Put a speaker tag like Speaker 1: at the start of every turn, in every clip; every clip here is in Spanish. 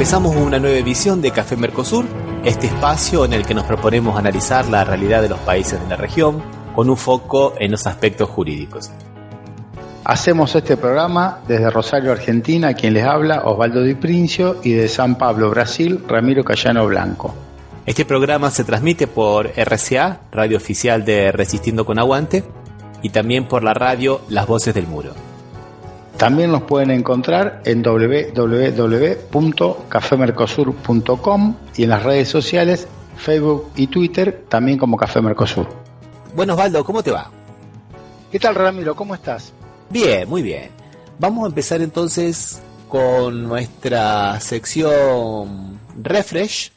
Speaker 1: Empezamos una nueva edición de Café Mercosur, este espacio en el que nos proponemos analizar la realidad de los países de la región con un foco en los aspectos jurídicos.
Speaker 2: Hacemos este programa desde Rosario, Argentina, quien les habla, Osvaldo Di Princio, y de San Pablo, Brasil, Ramiro Cayano Blanco.
Speaker 1: Este programa se transmite por RCA, radio oficial de Resistiendo con Aguante, y también por la radio Las Voces del Muro.
Speaker 2: También nos pueden encontrar en www.cafemercosur.com y en las redes sociales, Facebook y Twitter, también como Café Mercosur.
Speaker 1: Bueno, Osvaldo, ¿cómo te va?
Speaker 2: ¿Qué tal, Ramiro? ¿Cómo estás?
Speaker 1: Bien, muy bien. Vamos a empezar entonces con nuestra sección Refresh,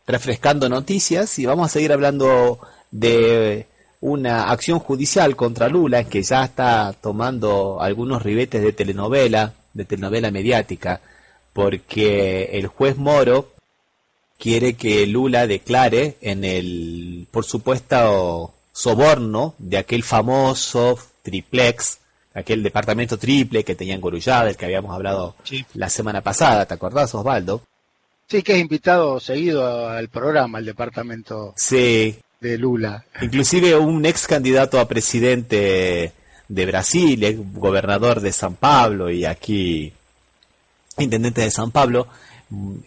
Speaker 1: refrescando noticias, y vamos a seguir hablando de una acción judicial contra Lula que ya está tomando algunos ribetes de telenovela mediática, porque el juez Moro quiere que Lula declare en el, por supuesto, soborno de aquel famoso triplex, aquel departamento triple que tenía en Gorullá, del que habíamos hablado la semana pasada, ¿te acordás, Osvaldo?
Speaker 2: Sí, que es invitado seguido al programa, el departamento de Lula.
Speaker 1: Inclusive un ex candidato a presidente de Brasil, ex gobernador de San Pablo y aquí intendente de San Pablo,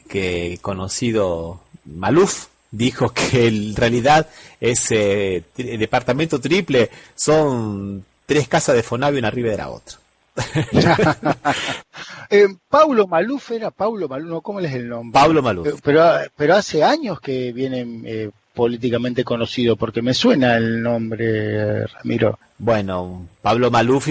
Speaker 1: que conocido Maluf, dijo que en realidad ese departamento triple son 3 casas de Fonavio una arriba de la otra.
Speaker 2: Paulo Maluf era Paulo Maluf, no, ¿cómo es el nombre?
Speaker 1: Paulo Maluf.
Speaker 2: Pero hace años que viene políticamente conocido, porque me suena el nombre, Ramiro.
Speaker 1: Bueno, Pablo Maluf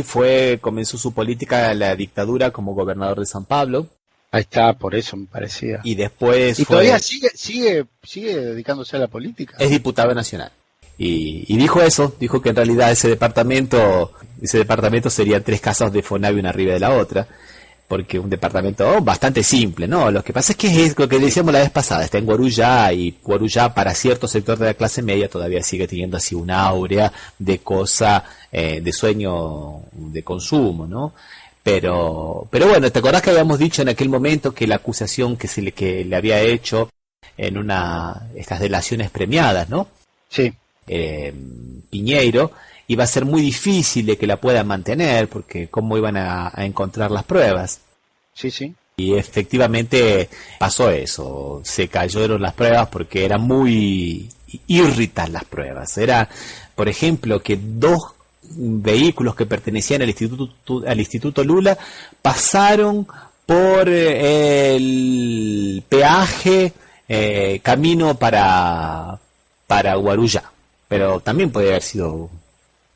Speaker 1: comenzó su política en la dictadura como gobernador de San Pablo.
Speaker 2: Ahí está, por eso me parecía.
Speaker 1: Y después
Speaker 2: todavía sigue dedicándose a la política.
Speaker 1: Es diputado nacional. Y dijo que en realidad ese departamento sería 3 casas de Fonavio una arriba de la otra, porque un departamento bastante simple, ¿no? Lo que pasa es que es lo que decíamos la vez pasada, está en Guarujá, y Guarujá para cierto sector de la clase media todavía sigue teniendo así una áurea de cosa, de sueño de consumo, ¿no? Pero bueno, ¿te acordás que habíamos dicho en aquel momento que la acusación que le había hecho en estas delaciones premiadas, ¿no?
Speaker 2: Sí.
Speaker 1: Piñeiro, iba a ser muy difícil de que la puedan mantener, porque cómo iban a encontrar las pruebas.
Speaker 2: Sí.
Speaker 1: Y efectivamente pasó eso, se cayeron las pruebas porque eran muy írritas las pruebas. Era, por ejemplo, que 2 vehículos que pertenecían al Instituto Lula pasaron por el peaje camino para Guarujá, pero también puede haber sido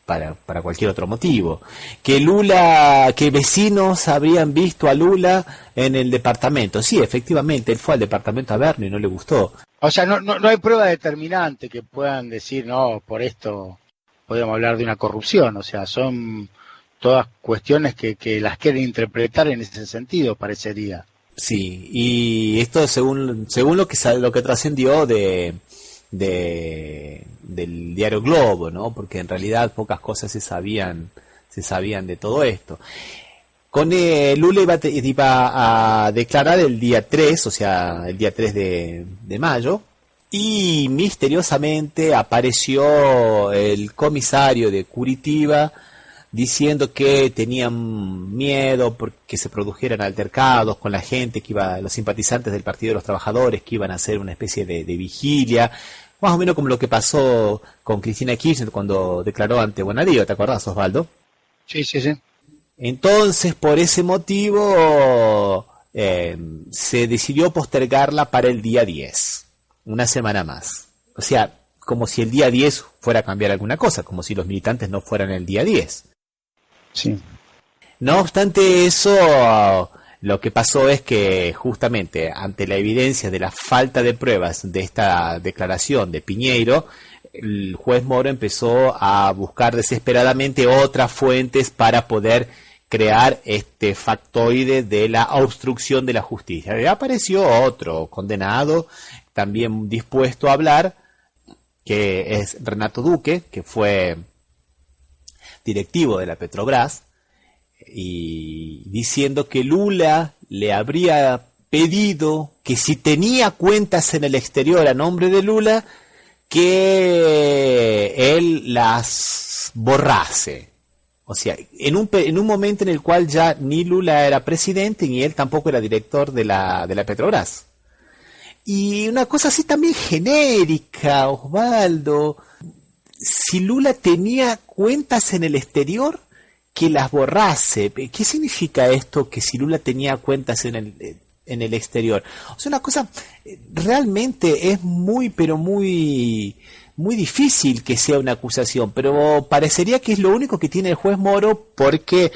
Speaker 1: para cualquier otro motivo. Que vecinos habrían visto a Lula en el departamento. Sí, efectivamente, él fue al departamento a verlo y no le gustó.
Speaker 2: O sea, no hay prueba determinante que puedan decir, no, por esto podemos hablar de una corrupción. O sea, son todas cuestiones que las quieren interpretar en ese sentido, parecería.
Speaker 1: Sí, y esto según lo que trascendió del diario Globo, ¿no? Porque en realidad pocas cosas se sabían de todo esto. Lula iba a declarar el día 3, o sea, el día 3 de mayo, y misteriosamente apareció el comisario de Curitiba diciendo que tenían miedo porque se produjeran altercados con la gente los simpatizantes del Partido de los Trabajadores, que iban a hacer una especie de vigilia, más o menos como lo que pasó con Cristina Kirchner cuando declaró ante Bonadío, ¿te acordás, Osvaldo?
Speaker 2: Sí.
Speaker 1: Entonces, por ese motivo, se decidió postergarla para el día 10, una semana más. O sea, como si el día 10 fuera a cambiar alguna cosa, como si los militantes no fueran el día 10.
Speaker 2: Sí.
Speaker 1: No obstante eso, lo que pasó es que justamente ante la evidencia de la falta de pruebas de esta declaración de Piñeiro, el juez Moro empezó a buscar desesperadamente otras fuentes para poder crear este factoide de la obstrucción de la justicia. Y apareció otro condenado, también dispuesto a hablar, que es Renato Duque, que fue directivo de la Petrobras, y diciendo que Lula le habría pedido que si tenía cuentas en el exterior a nombre de Lula, que él las borrase. O sea, en un momento en el cual ya ni Lula era presidente ni él tampoco era director de la Petrobras. Y una cosa así también genérica, Osvaldo. Si Lula tenía cuentas en el exterior, que las borrase. ¿Qué significa esto, que si Lula tenía cuentas en el exterior? O sea, una cosa realmente es pero muy difícil que sea una acusación, pero parecería que es lo único que tiene el juez Moro, porque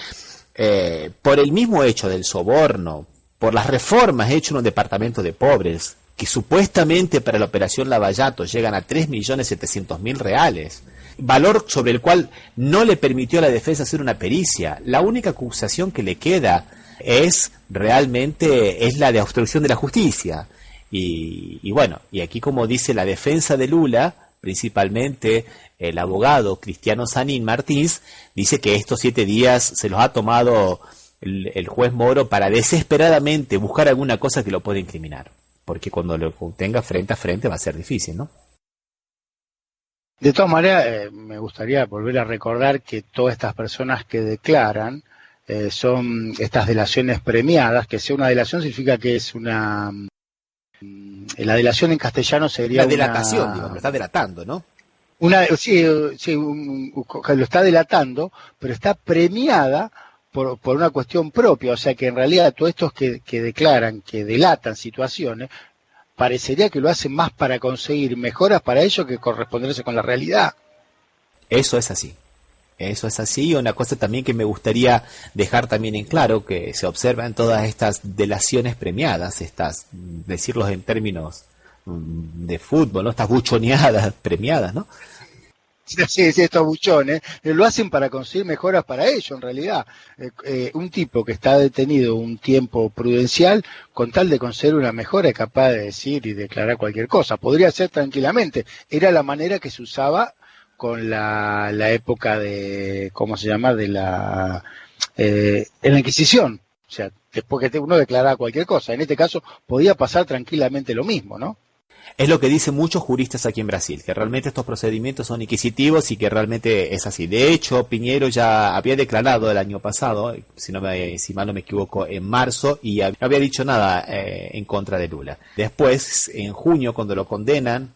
Speaker 1: por el mismo hecho del soborno, por las reformas hechas en un departamento de pobres, que supuestamente para la operación Lavallato llegan a 3.700.000 reales, valor sobre el cual no le permitió a la defensa hacer una pericia. La única acusación que le queda es la de obstrucción de la justicia. Y bueno, y aquí, como dice la defensa de Lula, principalmente el abogado Cristiano Sanín Martins, dice que estos 7 días se los ha tomado el juez Moro para desesperadamente buscar alguna cosa que lo pueda incriminar, porque cuando lo tenga frente a frente va a ser difícil, ¿no?
Speaker 2: De todas maneras, me gustaría volver a recordar que todas estas personas que declaran son estas delaciones premiadas. Que sea una delación significa que es una... La delación en castellano sería
Speaker 1: la delatación, digo, lo está delatando, ¿no?
Speaker 2: Sí, lo está delatando, pero está premiada por una cuestión propia. O sea que en realidad todos estos que declaran, que delatan situaciones, parecería que lo hacen más para conseguir mejoras para ellos que corresponderse con la realidad.
Speaker 1: Eso es así. Eso es así. Una cosa también que me gustaría dejar también en claro, que se observa en todas estas delaciones premiadas, decirlos en términos de fútbol, ¿no? Estas buchoneadas premiadas, ¿no?
Speaker 2: Sí, estos buchones lo hacen para conseguir mejoras para ellos, en realidad. Un tipo que está detenido un tiempo prudencial, con tal de conseguir una mejora, es capaz de decir y declarar cualquier cosa. Podría ser tranquilamente. Era la manera que se usaba con la época de, ¿cómo se llama?, en la Inquisición. O sea, después que uno declaraba cualquier cosa. En este caso podía pasar tranquilamente lo mismo, ¿no?
Speaker 1: Es lo que dicen muchos juristas aquí en Brasil, que realmente estos procedimientos son inquisitivos y que realmente es así. De hecho, Piñero ya había declarado el año pasado, si mal no me equivoco, en marzo, y no había dicho nada en contra de Lula. Después, en junio, cuando lo condenan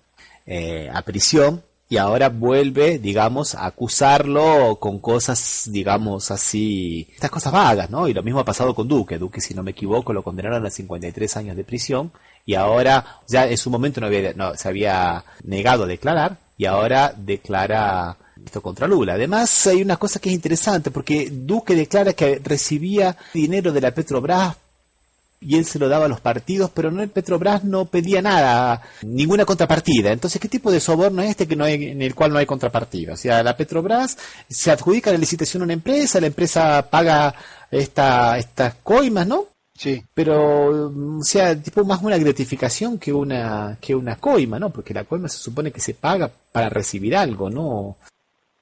Speaker 1: a prisión, y ahora vuelve, digamos, a acusarlo con cosas, digamos, así, estas cosas vagas, ¿no? Y lo mismo ha pasado con Duque. Duque, si no me equivoco, lo condenaron a 53 años de prisión, y ahora, ya en su momento se había negado a declarar, y ahora declara esto contra Lula. Además, hay una cosa que es interesante, porque Duque declara que recibía dinero de la Petrobras y él se lo daba a los partidos, pero el Petrobras no pedía nada, ninguna contrapartida. Entonces, ¿qué tipo de soborno es este en el cual no hay contrapartida? O sea, la Petrobras se adjudica la licitación a una empresa, la empresa paga estas coimas, ¿no?
Speaker 2: Sí.
Speaker 1: Pero, o sea, tipo más una gratificación que una coima, ¿no? Porque la coima se supone que se paga para recibir algo, ¿no?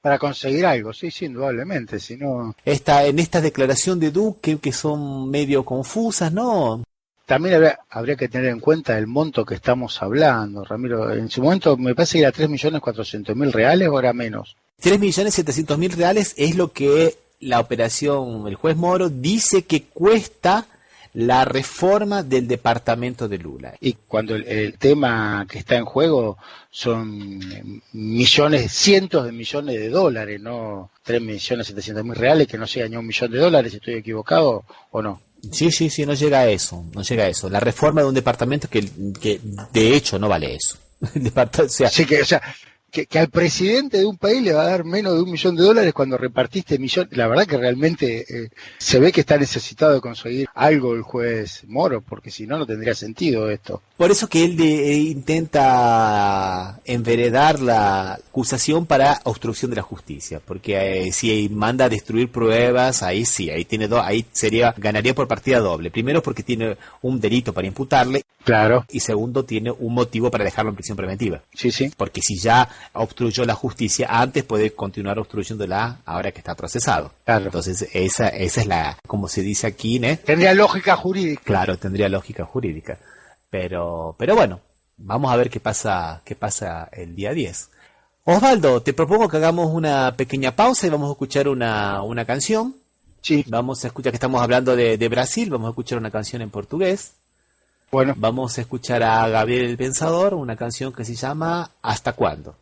Speaker 2: Para conseguir algo, sí, indudablemente, si no...
Speaker 1: En esta declaración de Duque, que son medio confusas, ¿no?
Speaker 2: También habría que tener en cuenta el monto que estamos hablando, Ramiro. En su momento me parece que era 3.400.000 reales o era menos.
Speaker 1: 3.700.000 reales es lo que la operación, el juez Moro, dice que cuesta la reforma del departamento de Lula.
Speaker 2: Y cuando el tema que está en juego son millones, cientos de millones de dólares, no 3.700.000 reales, que no llega ni a $1.000.000, ¿estoy equivocado o no?
Speaker 1: Sí, no llega a eso, La reforma de un departamento que de hecho no vale eso.
Speaker 2: Que al presidente de un país le va a dar menos de $1.000.000 cuando repartiste millones. La verdad que realmente se ve que está necesitado de conseguir algo el juez Moro, porque si no, no tendría sentido esto.
Speaker 1: Por eso que él intenta enveredar la acusación para obstrucción de la justicia, porque si manda a destruir pruebas, ahí sí, ahí ganaría por partida doble. Primero porque tiene un delito para imputarle.
Speaker 2: Claro.
Speaker 1: Y segundo, tiene un motivo para dejarlo en prisión preventiva.
Speaker 2: Sí.
Speaker 1: Porque si ya obstruyó la justicia, antes puede continuar obstruyéndola ahora que está procesado.
Speaker 2: Claro.
Speaker 1: Entonces esa es la, como se dice aquí, ¿eh?
Speaker 2: Tendría lógica jurídica.
Speaker 1: Claro, tendría lógica jurídica. Pero bueno, vamos a ver qué pasa el día 10. Osvaldo, te propongo que hagamos una pequeña pausa y vamos a escuchar una canción.
Speaker 2: Sí.
Speaker 1: Vamos a escuchar, que estamos hablando de Brasil, vamos a escuchar una canción en portugués.
Speaker 2: Bueno.
Speaker 1: Vamos a escuchar a Gabriel el Pensador, una canción que se llama ¿Hasta cuándo?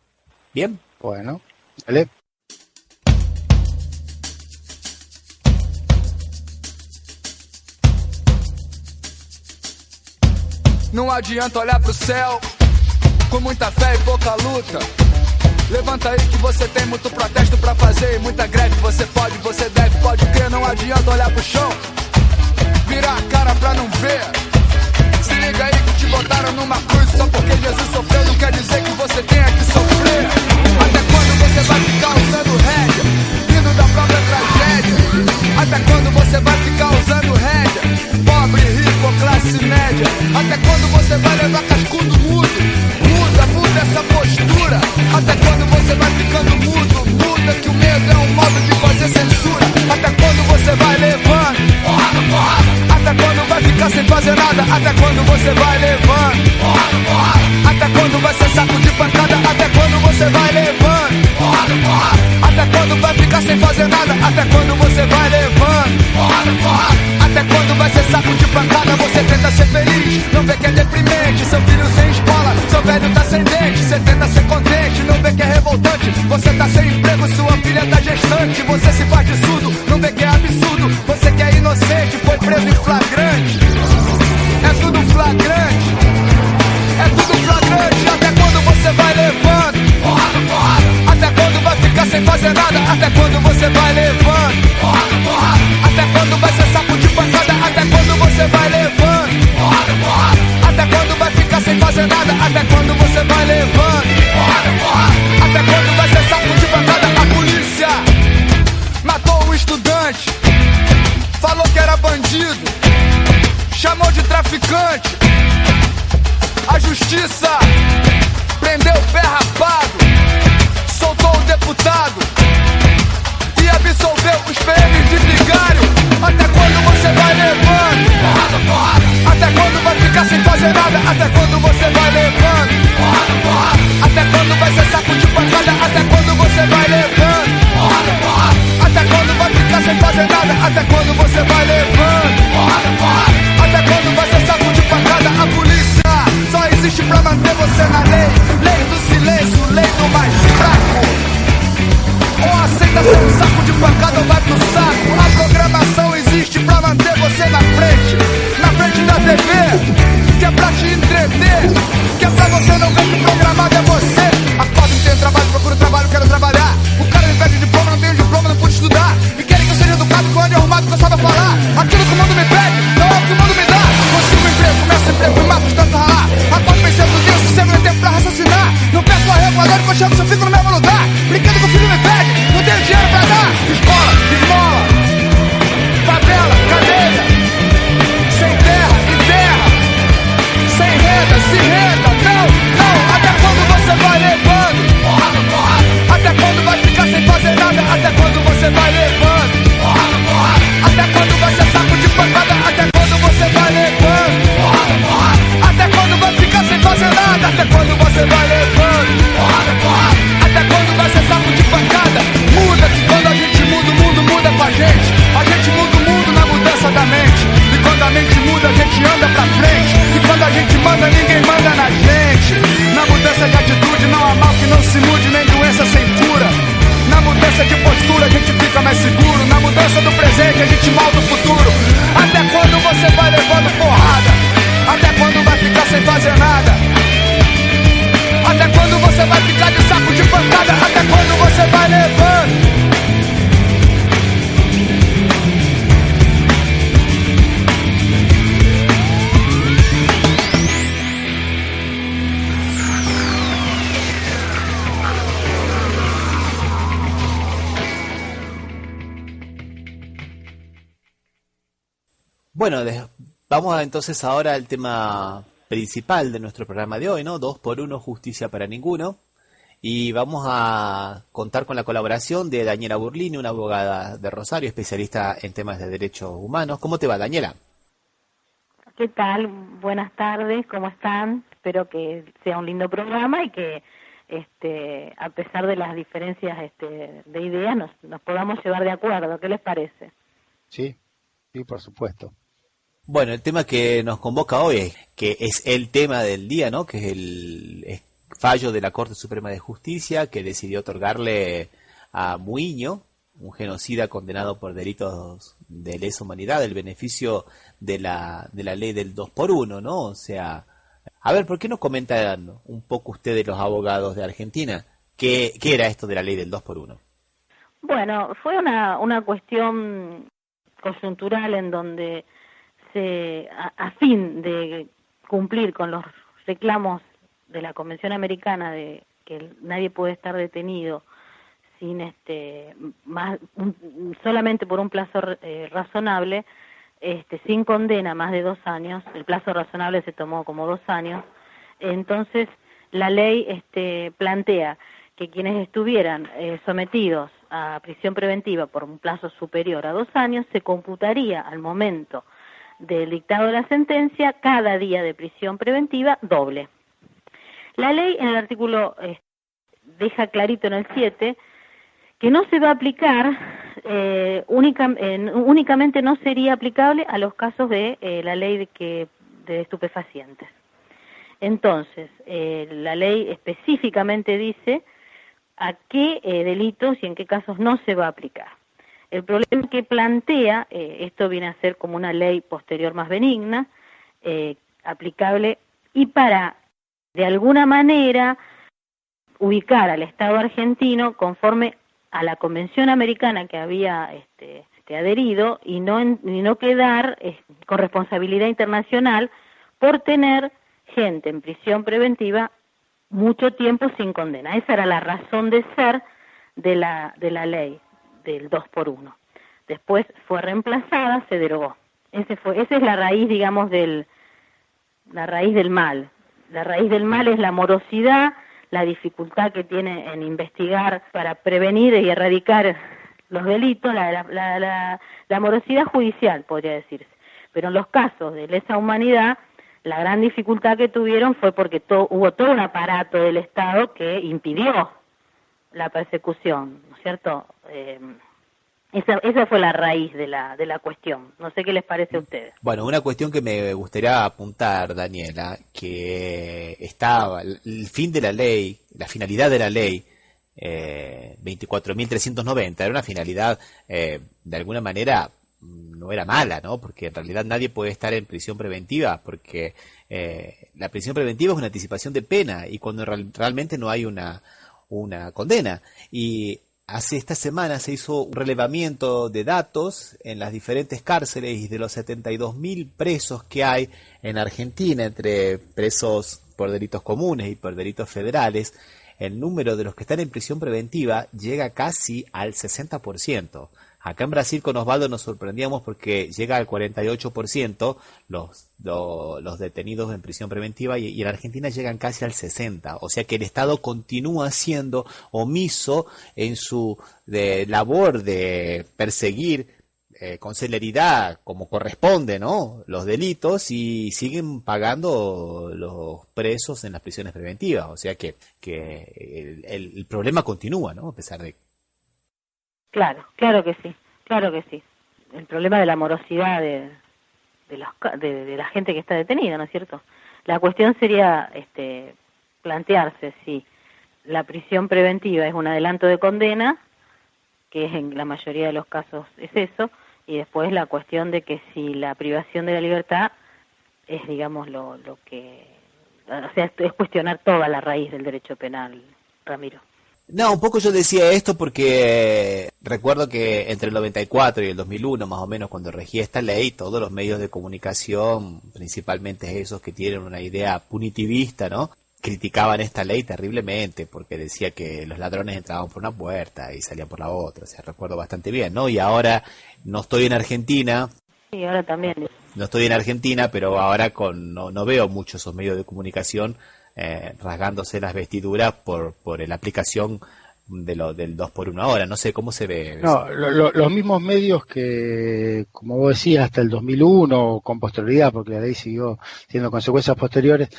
Speaker 1: ¿Bien?
Speaker 2: Bueno, dale.
Speaker 3: Não adianta olhar pro céu com muita fé e pouca luta. Levanta aí que você tem muito protesto pra fazer e muita greve. Você pode, você deve, pode crer. Não adianta olhar pro chão, virar a cara pra não ver. Se liga aí que te botaram numa cruz. Só porque Jesus sofreu não quer dizer que você tenha que sofrer. Até quando você vai ficar usando rédea, rindo da própria tragédia? Até quando você vai ficar usando rédea, pobre, rico ou classe média? Até quando você vai levar cascudo mudo? Muda essa postura. Até quando você vai ficando mudo? Muda que o medo é um modo de fazer censura. Até quando você vai levando porrada, porrada? Até quando vai ficar sem fazer nada? Até quando você vai levando porrada, porrada? Até quando vai ser saco de pancada? Até quando você vai levando porrada, porrada? Até quando vai ficar sem fazer nada? Até quando você vai levando porrada, porrada? Até quando vai ser saco de pancada? Você tenta ser feliz, não vê que é deprimente. Seu filho sem escola, seu velho tá sem dente. Você tenta ser contente, não vê que é revoltante. Você tá sem emprego, sua filha tá gestante. Você se faz de surdo, não vê que é absurdo. Você que é inocente, foi preso em flagrante. É tudo flagrante, é tudo flagrante. Até quando você vai levando porrada, porrada? Até quando vai ficar sem fazer nada? Até quando você vai levando porrada, porrada? Até quando vai ser saco de pancada? Até quando você vai levando porrada, porrada? Até quando vai ficar sem fazer nada? Até quando você vai levando porrada, porrada? Até quando vai ser saco de pancada? A polícia matou um estudante, falou que era bandido, chamou de traficante. A justiça prendeu o pé rapado, soltou o deputado e absolveu os PMs de vigário. Até quando você vai levando porrada, porrada? Até quando vai ficar sem fazer nada? Até quando você vai levando porrada, porrada? Até quando vai ser saco de pancada? Até quando você vai levando porrada, porrada? Até quando vai ficar sem fazer nada? Até quando você vai levando porrada, porrada? Até quando vai ser saco de pancada? A polícia só existe pra manter você na lei. Lei do silêncio, lei do mais fraco. Ou aceita ser um saco de pancada ou vai pro saco. A programação existe pra manter você na frente da TV, que é pra te entreter, que é pra você não ver que o programado é você. Acordo, não tenho trabalho, procuro trabalho, quero trabalhar. O cara me pede diploma, não tenho diploma, não pude estudar. E querem que eu seja educado, que eu ande arrumado, que eu saiba falar. Aquilo que o mundo me pede, não é o que o mundo me dá. Consigo emprego, começo emprego, me mato de tanto ralar. Acordo pensando Deus, sossego no tempo pra raciocinar. Não peço arrego, agora que eu chego, se eu fico no mesmo lugar. Brincando que o filho me pede, não tenho dinheiro pra dar. Escola, esmola, favela, cadeia. Sem terra e terra, sem renda, se renda. Não, não, até quando você vai levando porrada, porrada? Até quando vai ficar sem fazer nada? Até quando você vai levando porrada, porrada? Até quando vai ser saco de pancada? Até quando você vai levando porrada, porrada? Até quando vai ficar sem fazer nada? Até quando você vai levando porrada, porrada? Até quando vai ser saco de pancada? Muda que quando a gente muda, o mundo muda com a gente. A gente muda o mundo na mudança da mente. E quando a mente muda, a gente anda pra frente. E quando a gente manda, ninguém manda na gente. Na mudança de atitude não há mal que não se mude, nem doença sem cura. Na mudança de postura a gente fica mais seguro. Na mudança do presente a gente molda o futuro. Até quando você vai levando porrada? Até quando vai ficar sem fazer nada? Até quando você vai ficar de saco de pancada? Até quando você vai levando?
Speaker 1: Bueno, vamos entonces ahora al tema principal de nuestro programa de hoy, ¿no? 2x1, justicia para ninguno. y vamos a contar con la colaboración de Daniela Burlini, una abogada de Rosario, especialista en temas de derechos humanos. ¿Cómo te va, Daniela?
Speaker 4: ¿Qué tal? Buenas tardes, ¿cómo están? Espero que sea un lindo programa y que a pesar de las diferencias de ideas nos podamos llevar de acuerdo. ¿Qué les parece?
Speaker 2: Sí, por supuesto.
Speaker 1: Bueno, el tema que nos convoca hoy, que es el tema del día, ¿no? Que es el fallo de la Corte Suprema de Justicia que decidió otorgarle a Muiño, un genocida condenado por delitos de lesa humanidad, el beneficio de la ley del 2x1, ¿no? O sea, a ver, ¿por qué no comentan un poco ustedes, los abogados de Argentina, qué era esto de la ley del 2x1?
Speaker 4: Bueno, fue una cuestión coyuntural en donde a fin de cumplir con los reclamos de la Convención Americana de que nadie puede estar detenido sin solamente por un plazo razonable, sin condena más de 2 años, el plazo razonable se tomó como 2 años. Entonces la ley plantea que quienes estuvieran sometidos a prisión preventiva por un plazo superior a 2 años se computaría al momento del dictado de la sentencia cada día de prisión preventiva doble. La ley en el artículo deja clarito en el 7 que no se va a aplicar, únicamente no sería aplicable a los casos de la ley de estupefacientes. Entonces, la ley específicamente dice a qué delitos y en qué casos no se va a aplicar. El problema que plantea, esto viene a ser como una ley posterior más benigna, aplicable, y para, de alguna manera, ubicar al Estado argentino conforme a la Convención Americana que había adherido y no quedar con responsabilidad internacional por tener gente en prisión preventiva mucho tiempo sin condena. Esa era la razón de ser de la ley del 2x1. Después fue reemplazada, se derogó. Esa es la raíz, digamos, la raíz del mal. La raíz del mal es la morosidad, la dificultad que tiene en investigar para prevenir y erradicar los delitos, la morosidad judicial, podría decirse. Pero en los casos de lesa humanidad, la gran dificultad que tuvieron fue porque hubo todo un aparato del Estado que impidió la persecución, ¿no es cierto? Esa fue la raíz de la cuestión. No sé qué les parece a ustedes.
Speaker 1: Bueno, una cuestión que me gustaría apuntar, Daniela, que estaba el fin de la ley, la finalidad de la ley 24.390, era una finalidad de alguna manera no era mala, ¿no? Porque en realidad nadie puede estar en prisión preventiva, porque la prisión preventiva es una anticipación de pena y cuando realmente no hay una condena. Y hace esta semana se hizo un relevamiento de datos en las diferentes cárceles y de los 72.000 presos que hay en Argentina, entre presos por delitos comunes y por delitos federales, el número de los que están en prisión preventiva llega casi al 60%. Acá en Brasil con Osvaldo nos sorprendíamos porque llega al 48% los detenidos en prisión preventiva y en Argentina llegan casi al 60%. O sea que el Estado continúa siendo omiso en su labor de perseguir con celeridad, como corresponde, ¿no?, los delitos y siguen pagando los presos en las prisiones preventivas. O sea que el problema continúa, ¿no?, a pesar de...
Speaker 4: Claro que sí. El problema de la morosidad de la gente que está detenida, ¿no es cierto? La cuestión sería plantearse si la prisión preventiva es un adelanto de condena, que es en la mayoría de los casos es eso, y después la cuestión de que si la privación de la libertad es, digamos, lo que... O sea, es cuestionar toda la raíz del derecho penal, Ramiro.
Speaker 1: No, un poco yo decía esto porque recuerdo que entre el 94 y el 2001, más o menos, cuando regía esta ley, todos los medios de comunicación, principalmente esos que tienen una idea punitivista, ¿no?, criticaban esta ley terriblemente porque decía que los ladrones entraban por una puerta y salían por la otra. O sea, recuerdo bastante bien, ¿no? Y ahora no estoy en Argentina.
Speaker 4: Sí, ahora también.
Speaker 1: no estoy en Argentina, pero ahora no veo mucho esos medios de comunicación rasgándose las vestiduras por la aplicación del 2x1 ahora. No sé cómo se ve.
Speaker 2: No, los mismos medios que, como vos decías, hasta el 2001, con posterioridad, porque la ley siguió teniendo consecuencias posteriores,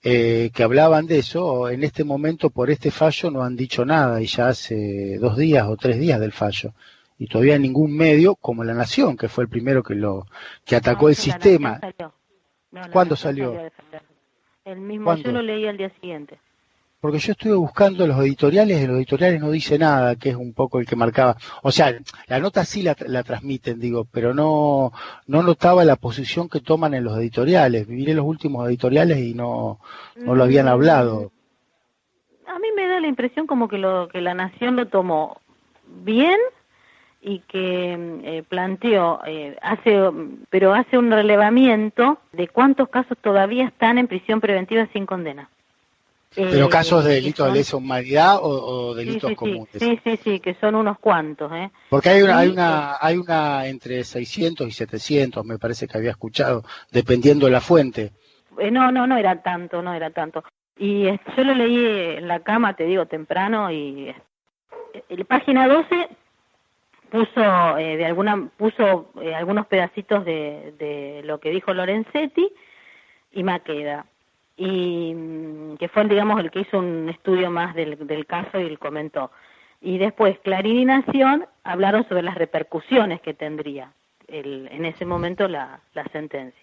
Speaker 2: que hablaban de eso, en este momento por este fallo no han dicho nada, y ya hace 2 días o 3 días del fallo. Y todavía ningún medio, como La Nación, que fue el primero que atacó el sistema. ¿Cuándo salió?
Speaker 4: El mismo,
Speaker 2: ¿Cuándo?
Speaker 4: yo lo leí al día siguiente.
Speaker 2: Porque yo estuve buscando los editoriales, y los editoriales no dice nada, que es un poco el que marcaba. O sea, la nota sí la transmiten, digo, pero no notaba la posición que toman en los editoriales. Miré los últimos editoriales y no lo habían hablado.
Speaker 4: A mí me da la impresión como que La Nación lo tomó bien y que planteó, hace un relevamiento de cuántos casos todavía están en prisión preventiva sin condena.
Speaker 2: ¿Pero casos de delitos de lesa humanidad o delitos comunes?
Speaker 4: Sí, que son unos cuantos.
Speaker 2: Porque hay una entre 600 y 700, me parece que había escuchado, dependiendo de la fuente.
Speaker 4: No era tanto. Y yo lo leí en la cama, te digo, temprano, y la página 12 puso algunos pedacitos de lo que dijo Lorenzetti y Maqueda, y que fue, digamos, el que hizo un estudio más del caso y comentó. Y después Clarín y Nación hablaron sobre las repercusiones que tendría en ese momento la sentencia,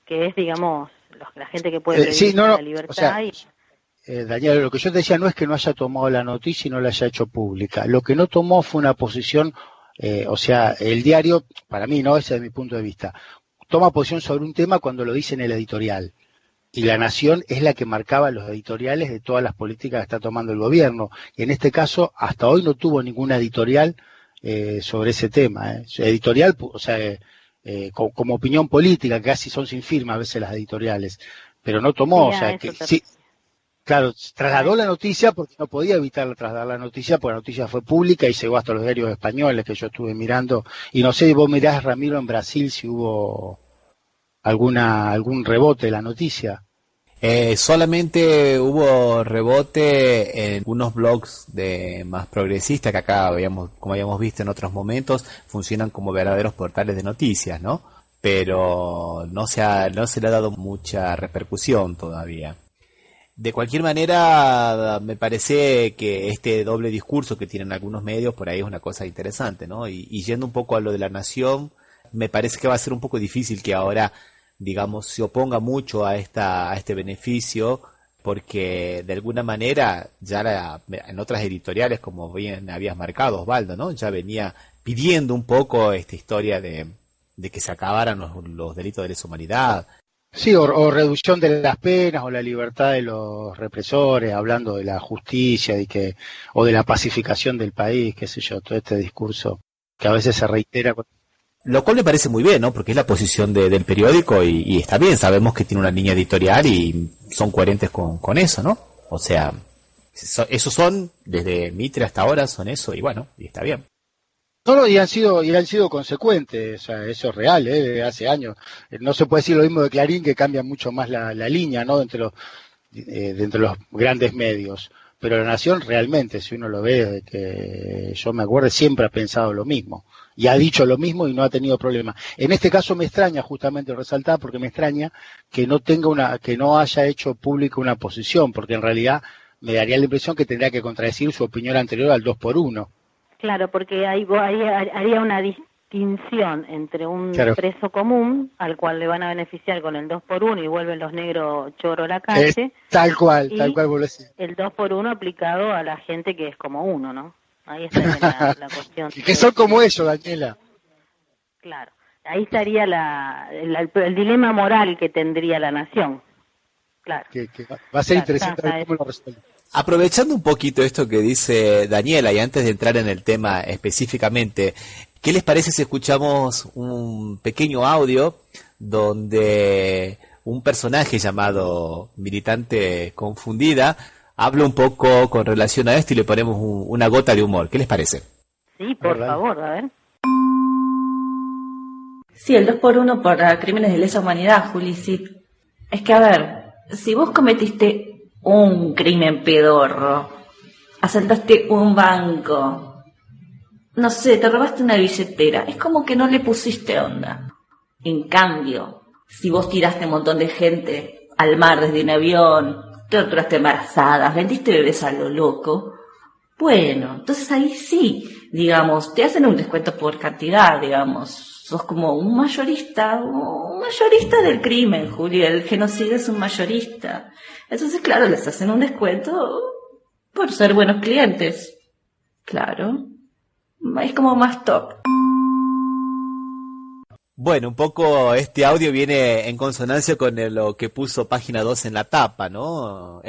Speaker 4: que es, digamos, la gente que puede pedir la libertad.
Speaker 2: O sea, Daniel, lo que yo te decía no es que no haya tomado la noticia y no la haya hecho pública. Lo que no tomó fue una posición, o sea, el diario, para mí, no, ese es mi punto de vista, toma posición sobre un tema cuando lo dice en el editorial. Y La Nación es la que marcaba los editoriales de todas las políticas que está tomando el gobierno. Y en este caso, hasta hoy no tuvo ninguna editorial sobre ese tema. Editorial, o sea, como opinión política, que casi son sin firma a veces las editoriales. Pero no tomó, o sea, que sí. Claro, trasladó la noticia porque no podía evitar trasladar la noticia, porque la noticia fue pública y llegó hasta los diarios españoles que yo estuve mirando. Y no sé, vos mirás, Ramiro, en Brasil si hubo algún rebote de la noticia.
Speaker 1: Solamente hubo rebote en unos blogs de más progresistas que acá como habíamos visto en otros momentos, funcionan como verdaderos portales de noticias, ¿no? Pero no se le ha dado mucha repercusión todavía. De cualquier manera, me parece que este doble discurso que tienen algunos medios por ahí es una cosa interesante, ¿no? Y yendo un poco a lo de La Nación, me parece que va a ser un poco difícil que ahora, digamos, se oponga mucho a este beneficio, porque de alguna manera ya en otras editoriales, como bien habías marcado, Osvaldo, ¿no? Ya venía pidiendo un poco esta historia de que se acabaran los delitos de lesa humanidad.
Speaker 2: Sí, o reducción de las penas, o la libertad de los represores, hablando de la justicia o de la pacificación del país, qué sé yo, todo este discurso que a veces se reitera.
Speaker 1: Lo cual me parece muy bien, ¿no? Porque es la posición del periódico y está bien, sabemos que tiene una línea editorial y son coherentes con eso, ¿no? O sea, esos son, desde Mitre hasta ahora, son eso, y bueno, y está bien.
Speaker 2: No, y han sido consecuentes, o sea, eso es real, hace años. No se puede decir lo mismo de Clarín, que cambia mucho más la línea, ¿no? De entre los grandes medios. Pero La Nación realmente, si uno lo ve, desde que yo me acuerdo, siempre ha pensado lo mismo. Y ha dicho lo mismo y no ha tenido problema. En este caso me extraña justamente resaltar, porque me extraña que no haya hecho pública una posición, porque en realidad me daría la impresión que tendría que contradecir su opinión anterior al 2x1.
Speaker 4: Claro, porque ahí haría una distinción entre un preso común, al cual le van a beneficiar con el 2x1 y vuelven los negros choros a la calle.
Speaker 2: Tal cual vos lo decís.
Speaker 4: El 2x1 aplicado a la gente que es como uno, ¿no? Ahí estaría la cuestión.
Speaker 2: Y que son como ellos, Daniela.
Speaker 4: Claro, ahí estaría el dilema moral que tendría La Nación. Claro.
Speaker 2: Que va a ser interesante ver cómo lo resuelve.
Speaker 1: Aprovechando un poquito esto que dice Daniela, y antes de entrar en el tema específicamente, ¿qué les parece si escuchamos un pequeño audio donde un personaje llamado Militante Confundida habla un poco con relación a esto y le ponemos una gota de humor? ¿Qué les parece?
Speaker 4: Sí, por favor, a ver.
Speaker 5: Sí, el 2x1 para crímenes de lesa humanidad, Juli, sí. Es que, a ver, si vos cometiste un crimen pedorro, asaltaste un banco, no sé, te robaste una billetera, es como que no le pusiste onda. En cambio, si vos tiraste un montón de gente al mar desde un avión, torturaste embarazadas, vendiste bebés a lo loco, bueno, entonces ahí sí, digamos, te hacen un descuento por cantidad, digamos, sos como un mayorista del crimen, Juli, el genocidio es un mayorista. Entonces, claro, les hacen un descuento por ser buenos clientes. Claro, es como más top.
Speaker 1: Bueno, un poco este audio viene en consonancia con lo que puso Página 2 en la tapa, ¿no?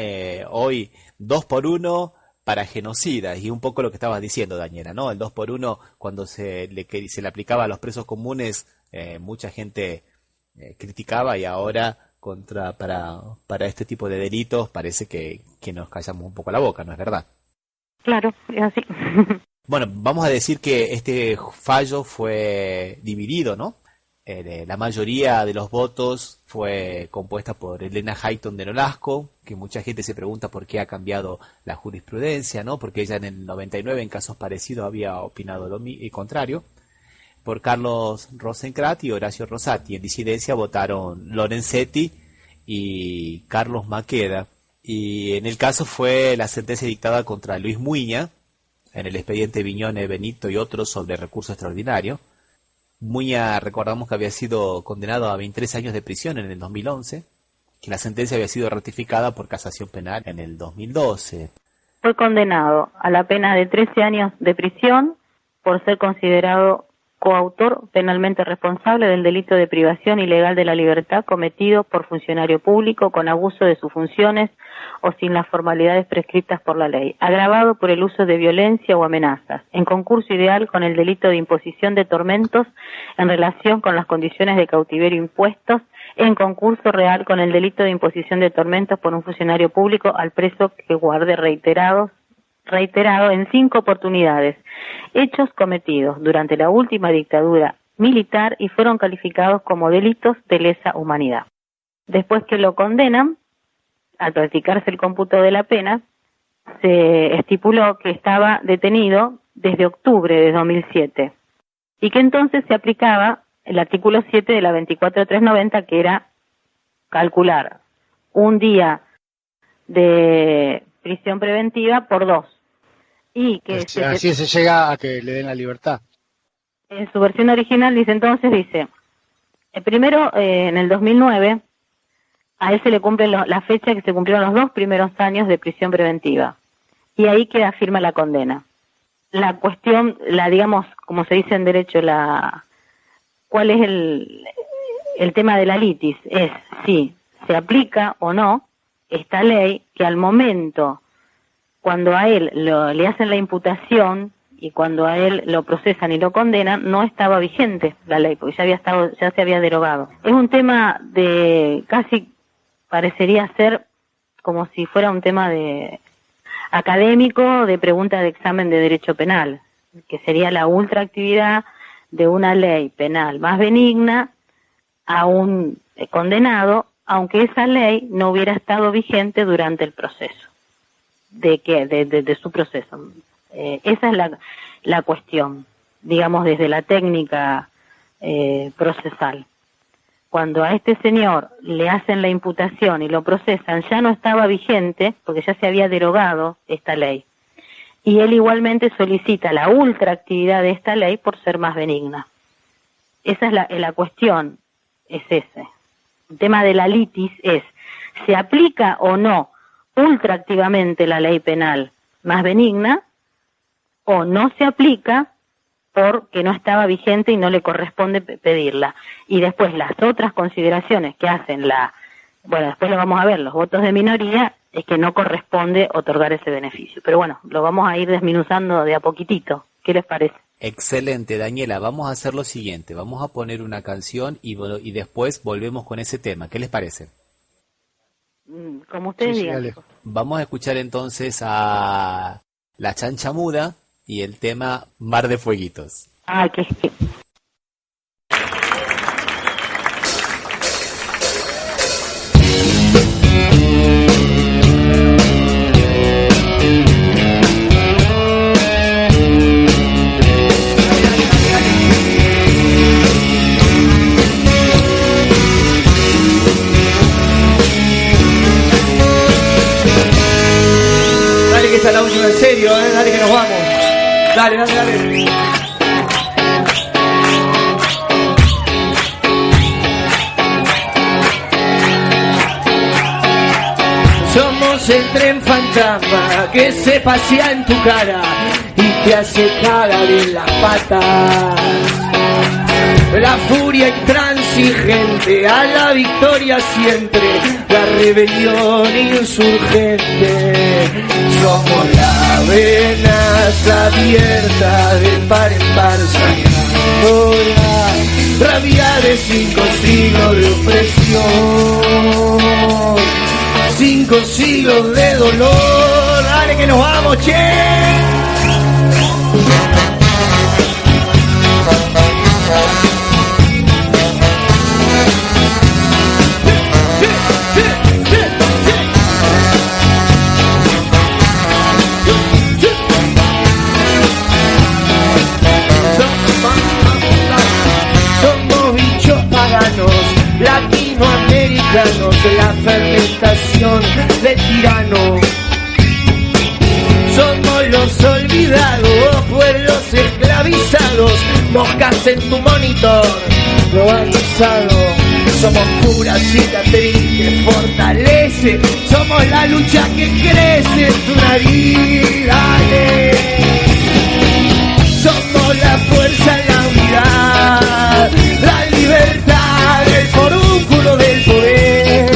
Speaker 1: Hoy 2x1 para genocidas, y un poco lo que estabas diciendo, Daniela, ¿no? El 2x1 cuando se le aplicaba a los presos comunes, mucha gente criticaba, y ahora para este tipo de delitos parece que nos callamos un poco la boca, ¿no es verdad?
Speaker 4: Claro, es así.
Speaker 1: Bueno, vamos a decir que este fallo fue dividido, ¿no? La mayoría de los votos fue compuesta por Elena Hayton de Nolasco, que mucha gente se pregunta por qué ha cambiado la jurisprudencia, ¿no? Porque ella en el 99 en casos parecidos había opinado lo contrario. Por Carlos Rosenkrantz y Horacio Rosati. En disidencia votaron Lorenzetti y Carlos Maqueda. Y en el caso fue la sentencia dictada contra Luis Muiña, en el expediente Viñone, Benito y otros sobre recurso extraordinario. Muña, recordamos que había sido condenado a 23 años de prisión en el 2011, que la sentencia había sido ratificada por casación penal en el 2012.
Speaker 4: Fue condenado a la pena de 13 años de prisión por ser considerado coautor penalmente responsable del delito de privación ilegal de la libertad cometido por funcionario público con abuso de sus funciones o sin las formalidades prescritas por la ley, agravado por el uso de violencia o amenazas, en concurso ideal con el delito de imposición de tormentos en relación con las condiciones de cautiverio impuestos, en concurso real con el delito de imposición de tormentos por un funcionario público al preso que guarde reiterado en 5 oportunidades, hechos cometidos durante la última dictadura militar y fueron calificados como delitos de lesa humanidad. Después que lo condenan, al practicarse el cómputo de la pena, se estipuló que estaba detenido desde octubre de 2007 y que entonces se aplicaba el artículo 7 de la 24390, que era calcular un día de prisión preventiva por 2. Y que
Speaker 2: así se llega a que le den la libertad.
Speaker 4: En su versión original dice, primero en el 2009 a él se le cumple la fecha que se cumplieron los 2 primeros años de prisión preventiva y ahí queda firme la condena. La cuestión, digamos, como se dice en derecho, ¿cuál es el tema de la litis? Es si se aplica o no esta ley que al momento cuando a él le hacen la imputación y cuando a él lo procesan y lo condenan, no estaba vigente la ley, porque ya se había derogado. Es un tema de casi parecería ser como si fuera un tema de académico, de pregunta de examen de derecho penal, que sería la ultraactividad de una ley penal más benigna a un condenado, aunque esa ley no hubiera estado vigente durante el proceso de su proceso. Esa es la cuestión, digamos, desde la técnica procesal. Cuando a este señor le hacen la imputación y lo procesan, ya no estaba vigente, porque ya se había derogado esta ley. Y él igualmente solicita la ultraactividad de esta ley por ser más benigna. Esa es la cuestión, es ese. El tema de la litis es, ¿se aplica o no ultraactivamente la ley penal más benigna o no se aplica porque no estaba vigente y no le corresponde pedirla? Y después las otras consideraciones que hacen después lo vamos a ver, los votos de minoría, es que no corresponde otorgar ese beneficio. Pero bueno, lo vamos a ir desminuzando de a poquitito. ¿Qué les parece?
Speaker 1: Excelente, Daniela. Vamos a hacer lo siguiente. Vamos a poner una canción y después volvemos con ese tema. ¿Qué les parece?
Speaker 4: Como ustedes digan.
Speaker 1: Vamos a escuchar entonces a La Chancha Muda y el tema Mar de Fueguitos.
Speaker 4: Ah, que
Speaker 6: Esta es la última, en serio, dale que nos vamos. Dale. Somos el tren fantasma que se pasea en tu cara y te hace cagar en las patas. La furia intransigente, a la victoria siempre, la rebelión insurgente. Somos la venas abierta de par en par, saneando la rabia de 5 siglos de opresión, 5 siglos de dolor. Dale que nos vamos, che. Latinoamericanos, la fermentación del tirano. Somos los olvidados, pueblos esclavizados, moscas en tu monitor, globalizado. Somos pura cicatriz que fortalece, somos la lucha que crece en tu nariz, dale. Somos la fuerza, la unidad, la libertad, el forúnculo del poder,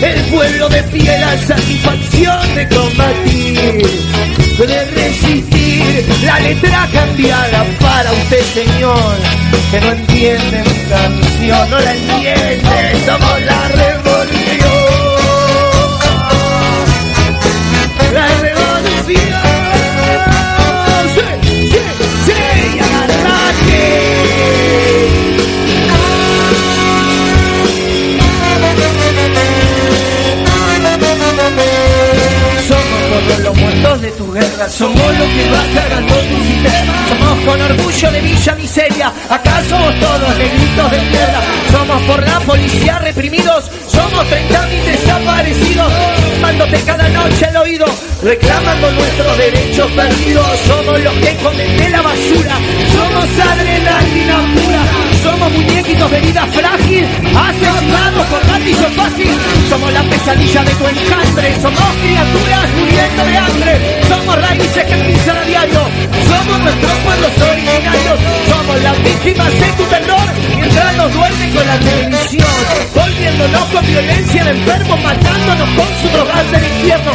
Speaker 6: el pueblo de pie, la satisfacción de combatir, de resistir, la letra cambiada para usted, señor, que no entiende mi canción, no la entiende. Somos la revolución, la revolución. Sí, agarrate. Somos los muertos de tu guerra, somos los que va cargando tu sistema. Somos con orgullo de Villa Miseria, acá somos todos negritos de mierda. Somos por la policía reprimidos, somos 30.000 desaparecidos, mándote cada noche al oído, reclamando nuestros derechos perdidos. Somos los que comen de la basura, somos adrenalina pura, somos muñequitos de vida frágil, asesinados por gatillo fácil. Somos la pesadilla de tu enjambre, somos criaturas muriendo de hambre, somos raíces que pisan a diario, somos nuestros pueblos originarios, somos las víctimas de tu terror, mientras nos duerme con la televisión, volviéndonos con violencia de enfermos, matándonos con su drogas del infierno,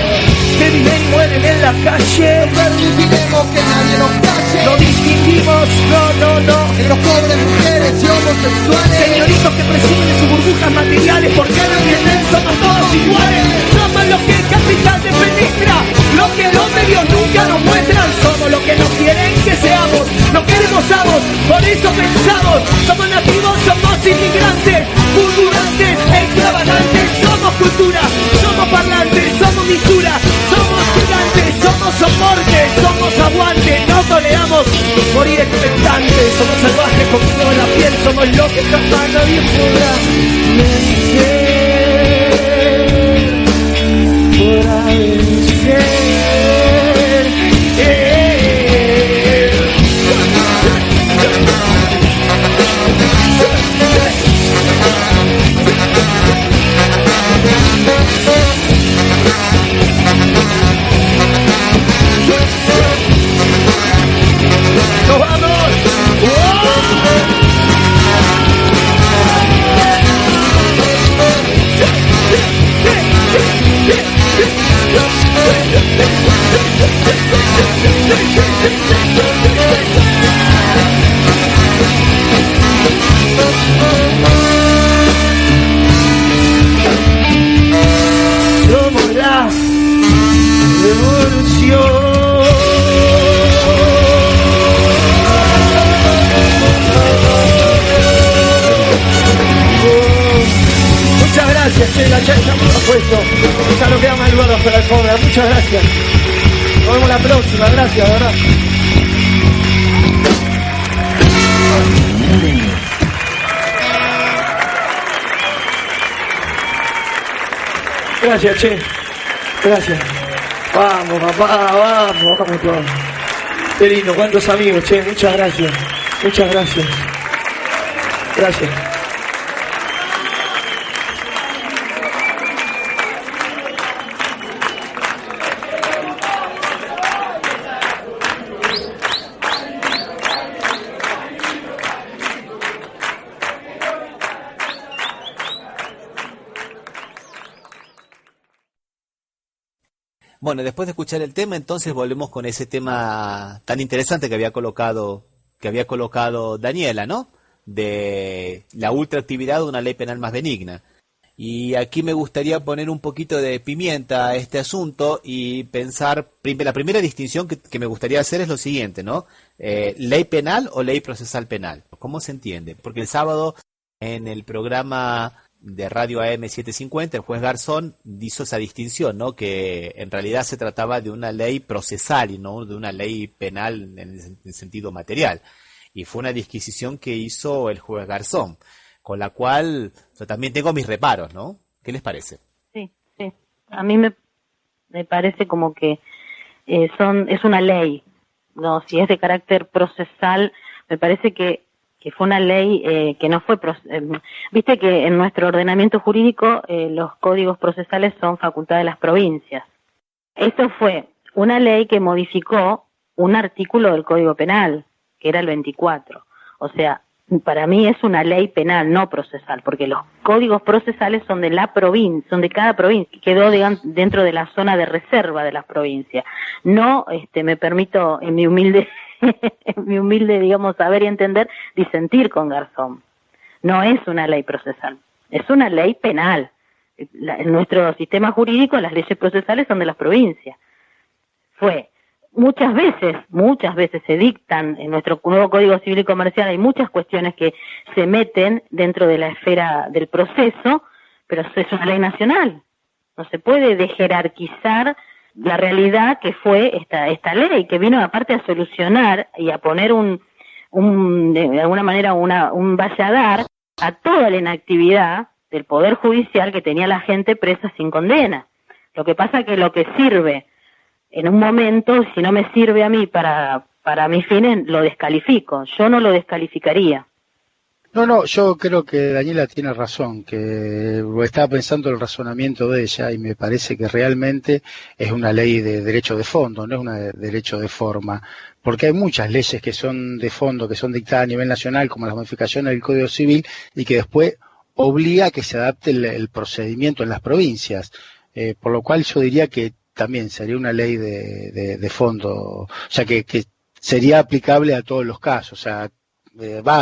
Speaker 6: que viven y mueren en la calle. No permitiremos que nadie nos calle, no distinguimos, no, entre los pobres, mujeres y homosexuales, señoritos que presumen de sus burbujas materiales, porque no entienden, somos todos iguales. Somos los que el capital administra, lo que los medios nunca nos muestran. Somos los que no quieren que seamos, no queremos amos, por eso pensamos. Somos nativos, somos inmigrantes, fulgurantes, extravagantes. Somos cultura, somos parlantes, somos mistura, somos gigantes, somos soporte, somos aguante. No toleramos morir expectantes, somos salvajes con toda la piel, somos los que jamás nadie podrá vencer. Podrá vencer. ¡Nos vamos! Somos la revolución. Muchas gracias, la ya estamos puesto. Ya no queda más lugar para la alfombra. Muchas gracias. Nos vemos la próxima, gracias, ¿verdad? Gracias, che. Gracias. Vamos, papá, vamos todos. Qué lindo, cuántos amigos, che, muchas gracias. Muchas gracias. Gracias.
Speaker 1: Bueno, después de escuchar el tema, entonces volvemos con ese tema tan interesante que había colocado Daniela, ¿no? De la ultraactividad de una ley penal más benigna. Y aquí me gustaría poner un poquito de pimienta a este asunto y pensar, la primera distinción que me gustaría hacer es lo siguiente, ¿no? ¿Ley penal o ley procesal penal? ¿Cómo se entiende? Porque el sábado en el programa de Radio AM 750, el juez Garzón hizo esa distinción, ¿no? Que en realidad se trataba de una ley procesal y no de una ley penal en el sentido material. Y fue una disquisición que hizo el juez Garzón, con la cual yo también tengo mis reparos, ¿no? ¿Qué les parece?
Speaker 4: Sí. A mí me parece como que es una ley, ¿no? Si es de carácter procesal, me parece que fue una ley que no fue... Viste que en nuestro ordenamiento jurídico los códigos procesales son facultad de las provincias. Esto fue una ley que modificó un artículo del Código Penal, que era el 24. O sea, para mí es una ley penal, no procesal, porque los códigos procesales son de la provincia, son de cada provincia, quedó dentro de la zona de reserva de las provincias. No, me permito, en mi humilde, digamos, saber y entender, disentir con Garzón. No es una ley procesal, es una ley penal. En nuestro sistema jurídico, las leyes procesales son de las provincias. Muchas veces se dictan en nuestro nuevo Código Civil y Comercial, hay muchas cuestiones que se meten dentro de la esfera del proceso, pero es una ley nacional. No se puede dejerarquizar la realidad que fue esta ley, que vino aparte a solucionar y a poner de alguna manera un valladar a toda la inactividad del Poder Judicial que tenía la gente presa sin condena. Lo que pasa que lo que sirve en un momento, si no me sirve a mí para mis fines, lo descalifico. Yo no lo descalificaría.
Speaker 2: No, yo creo que Daniela tiene razón, que estaba pensando el razonamiento de ella y me parece que realmente es una ley de derecho de fondo, no es una de derecho de forma, porque hay muchas leyes que son de fondo, que son dictadas a nivel nacional, como las modificaciones del Código Civil, y que después obliga a que se adapte el procedimiento en las provincias, por lo cual yo diría que también sería una ley de fondo, o sea, que sería aplicable a todos los casos, o sea,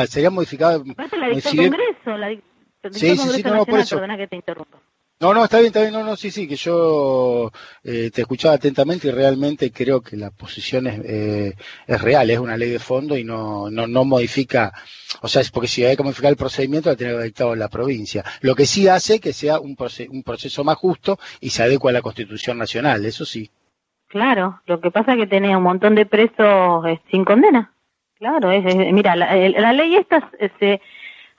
Speaker 2: sería modificado.
Speaker 4: La dictó el Congreso, la dictó el Congreso Nacional,
Speaker 2: por eso.
Speaker 4: Perdona que te interrumpa.
Speaker 2: No, está bien, sí, que yo te escuchaba atentamente y realmente creo que la posición es real, es una ley de fondo y no modifica, o sea, es porque si hay que modificar el procedimiento la tiene que haber dictado la provincia. Lo que sí hace que sea un proceso más justo y se adecua a la Constitución Nacional, eso sí.
Speaker 4: Claro, lo que pasa es que tenía un montón de presos sin condena. Claro, mira, la ley esta se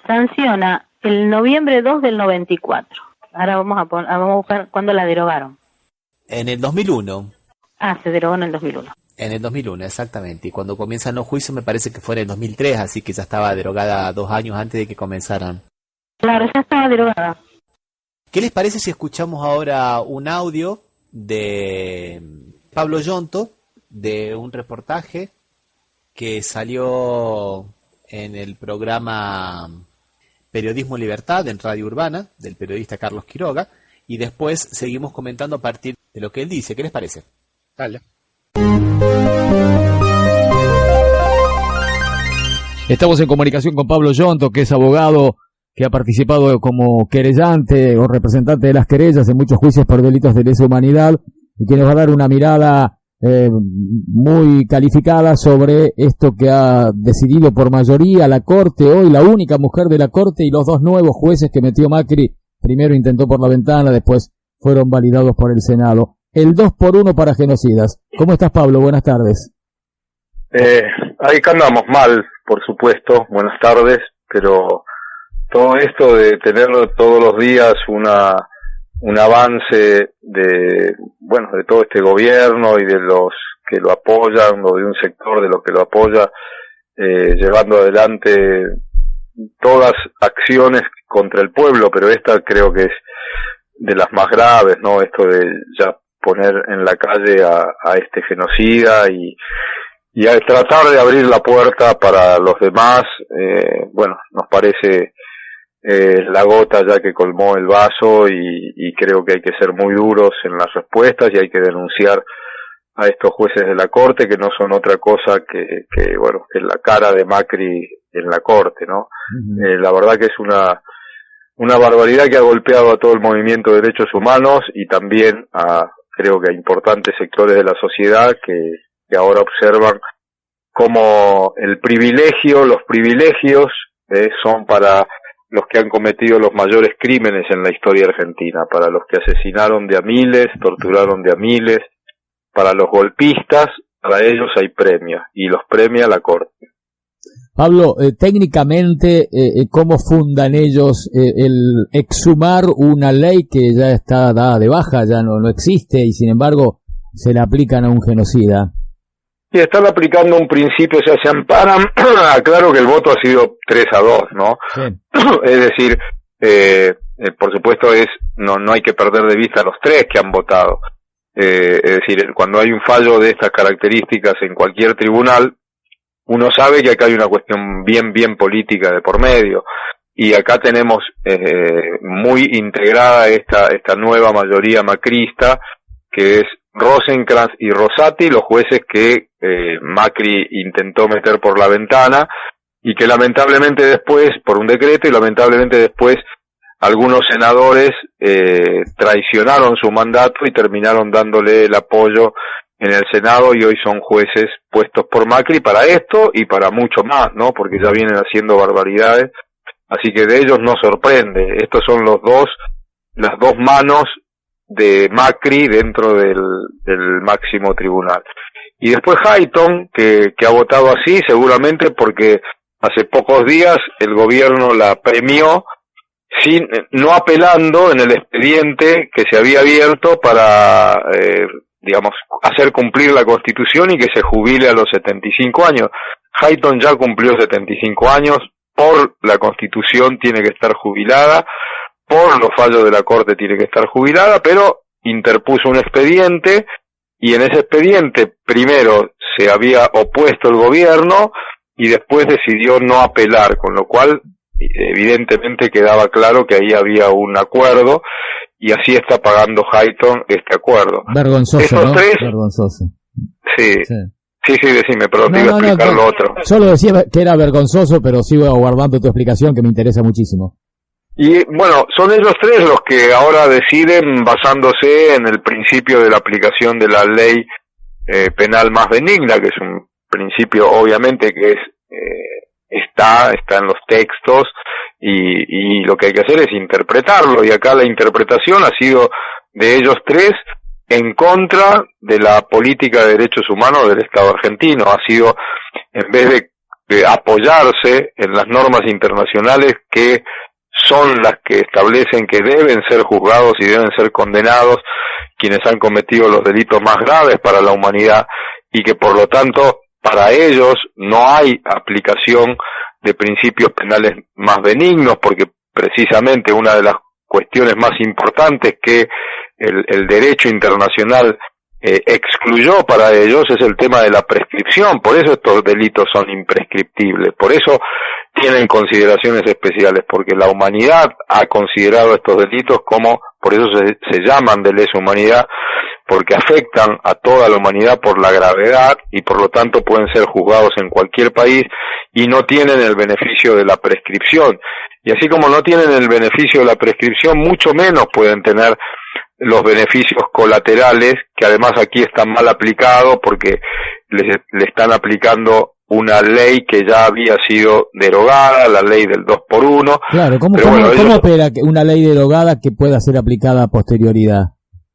Speaker 4: sanciona el noviembre 2 del 94. Ahora vamos a buscar cuándo la derogaron.
Speaker 1: En el 2001.
Speaker 4: Se derogó en el 2001.
Speaker 1: En el 2001, exactamente. Y cuando comienzan los juicios me parece que fue en el 2003, así que ya estaba derogada 2 años antes de que comenzaran.
Speaker 4: Claro, ya estaba derogada.
Speaker 1: ¿Qué les parece si escuchamos ahora un audio de Pablo Yonto, de un reportaje que salió en el programa Periodismo en Libertad en Radio Urbana, del periodista Carlos Quiroga, y después seguimos comentando a partir de lo que él dice? ¿Qué les parece?
Speaker 2: Dale.
Speaker 7: Estamos en comunicación con Pablo Yonto, que es abogado que ha participado como querellante o representante de las querellas en muchos juicios por delitos de lesa humanidad, y que nos va a dar una mirada muy calificada sobre esto que ha decidido por mayoría la Corte, hoy la única mujer de la Corte, y los 2 nuevos jueces que metió Macri. Primero intentó por la ventana, después fueron validados por el Senado. El 2-1 para genocidas. ¿Cómo estás, Pablo? Buenas tardes.
Speaker 8: Ahí que andamos mal, por supuesto. Buenas tardes, pero todo esto de tener todos los días una un avance de todo este gobierno y de los que lo apoyan, o de un sector de los que lo apoya, llevando adelante todas acciones contra el pueblo, pero esta creo que es de las más graves, ¿no? Esto de ya poner en la calle a este genocida y a tratar de abrir la puerta para los demás, nos parece la gota ya que colmó el vaso, y creo que hay que ser muy duros en las respuestas y hay que denunciar a estos jueces de la Corte, que no son otra cosa que la cara de Macri en la Corte, ¿no? Uh-huh. La verdad que es una barbaridad que ha golpeado a todo el movimiento de derechos humanos y también creo que a importantes sectores de la sociedad que ahora observan cómo los privilegios son para los que han cometido los mayores crímenes en la historia argentina, para los que asesinaron de a miles, torturaron de a miles, para los golpistas, para ellos hay premios, y los premia la Corte.
Speaker 7: Pablo, técnicamente, ¿cómo fundan ellos el exhumar una ley que ya está dada de baja, ya no existe, y sin embargo se la aplican a un genocida?
Speaker 8: Y están aplicando un principio, o sea, se amparan, claro que el voto ha sido 3-2, ¿no? Sí. Es decir, por supuesto no hay que perder de vista a los tres que han votado. Es decir, cuando hay un fallo de estas características en cualquier tribunal, uno sabe que acá hay una cuestión bien política de por medio, y acá tenemos muy integrada esta nueva mayoría macrista, que es Rosenkrantz y Rosati, los jueces que Macri intentó meter por la ventana, y que lamentablemente después, por un decreto, y lamentablemente después algunos senadores traicionaron su mandato y terminaron dándole el apoyo en el Senado, y hoy son jueces puestos por Macri para esto y para mucho más, ¿no? Porque ya vienen haciendo barbaridades, así que de ellos no sorprende. Estos son las dos manos de Macri dentro del máximo tribunal. Y después Hayton, que ha votado así, seguramente porque hace pocos días el gobierno la premió, no apelando en el expediente que se había abierto para hacer cumplir la Constitución y que se jubile a los 75 años. Hayton ya cumplió 75 años, por la Constitución tiene que estar jubilada, por los fallos de la Corte tiene que estar jubilada, pero interpuso un expediente, y en ese expediente primero se había opuesto el gobierno y después decidió no apelar, con lo cual evidentemente quedaba claro que ahí había un acuerdo, y así está pagando Hayton este acuerdo.
Speaker 7: Vergonzoso, esos
Speaker 8: ¿no? Tres,
Speaker 7: vergonzoso.
Speaker 8: Sí, decime, pero te iba a explicar lo otro.
Speaker 7: Solo decía que era vergonzoso, pero sigo aguardando tu explicación, que me interesa muchísimo.
Speaker 8: Y bueno, son ellos tres los que ahora deciden, basándose en el principio de la aplicación de la ley penal más benigna, que es un principio obviamente que está en los textos, y lo que hay que hacer es interpretarlo, y acá la interpretación ha sido de ellos tres en contra de la política de derechos humanos del Estado argentino. Ha sido, en vez de apoyarse en las normas internacionales que son las que establecen que deben ser juzgados y deben ser condenados quienes han cometido los delitos más graves para la humanidad, y que por lo tanto para ellos no hay aplicación de principios penales más benignos, porque precisamente una de las cuestiones más importantes que el derecho internacional excluyó para ellos es el tema de la prescripción. Por eso estos delitos son imprescriptibles, por eso tienen consideraciones especiales, porque la humanidad ha considerado estos delitos como, por eso se llaman de lesa humanidad, porque afectan a toda la humanidad por la gravedad, y por lo tanto pueden ser juzgados en cualquier país y no tienen el beneficio de la prescripción. Y así como no tienen el beneficio de la prescripción, mucho menos pueden tener los beneficios colaterales, que además aquí están mal aplicados porque le están aplicando una ley que ya había sido derogada, la ley del 2x1.
Speaker 7: Claro, ¿cómo opera una ley derogada que pueda ser aplicada a posterioridad?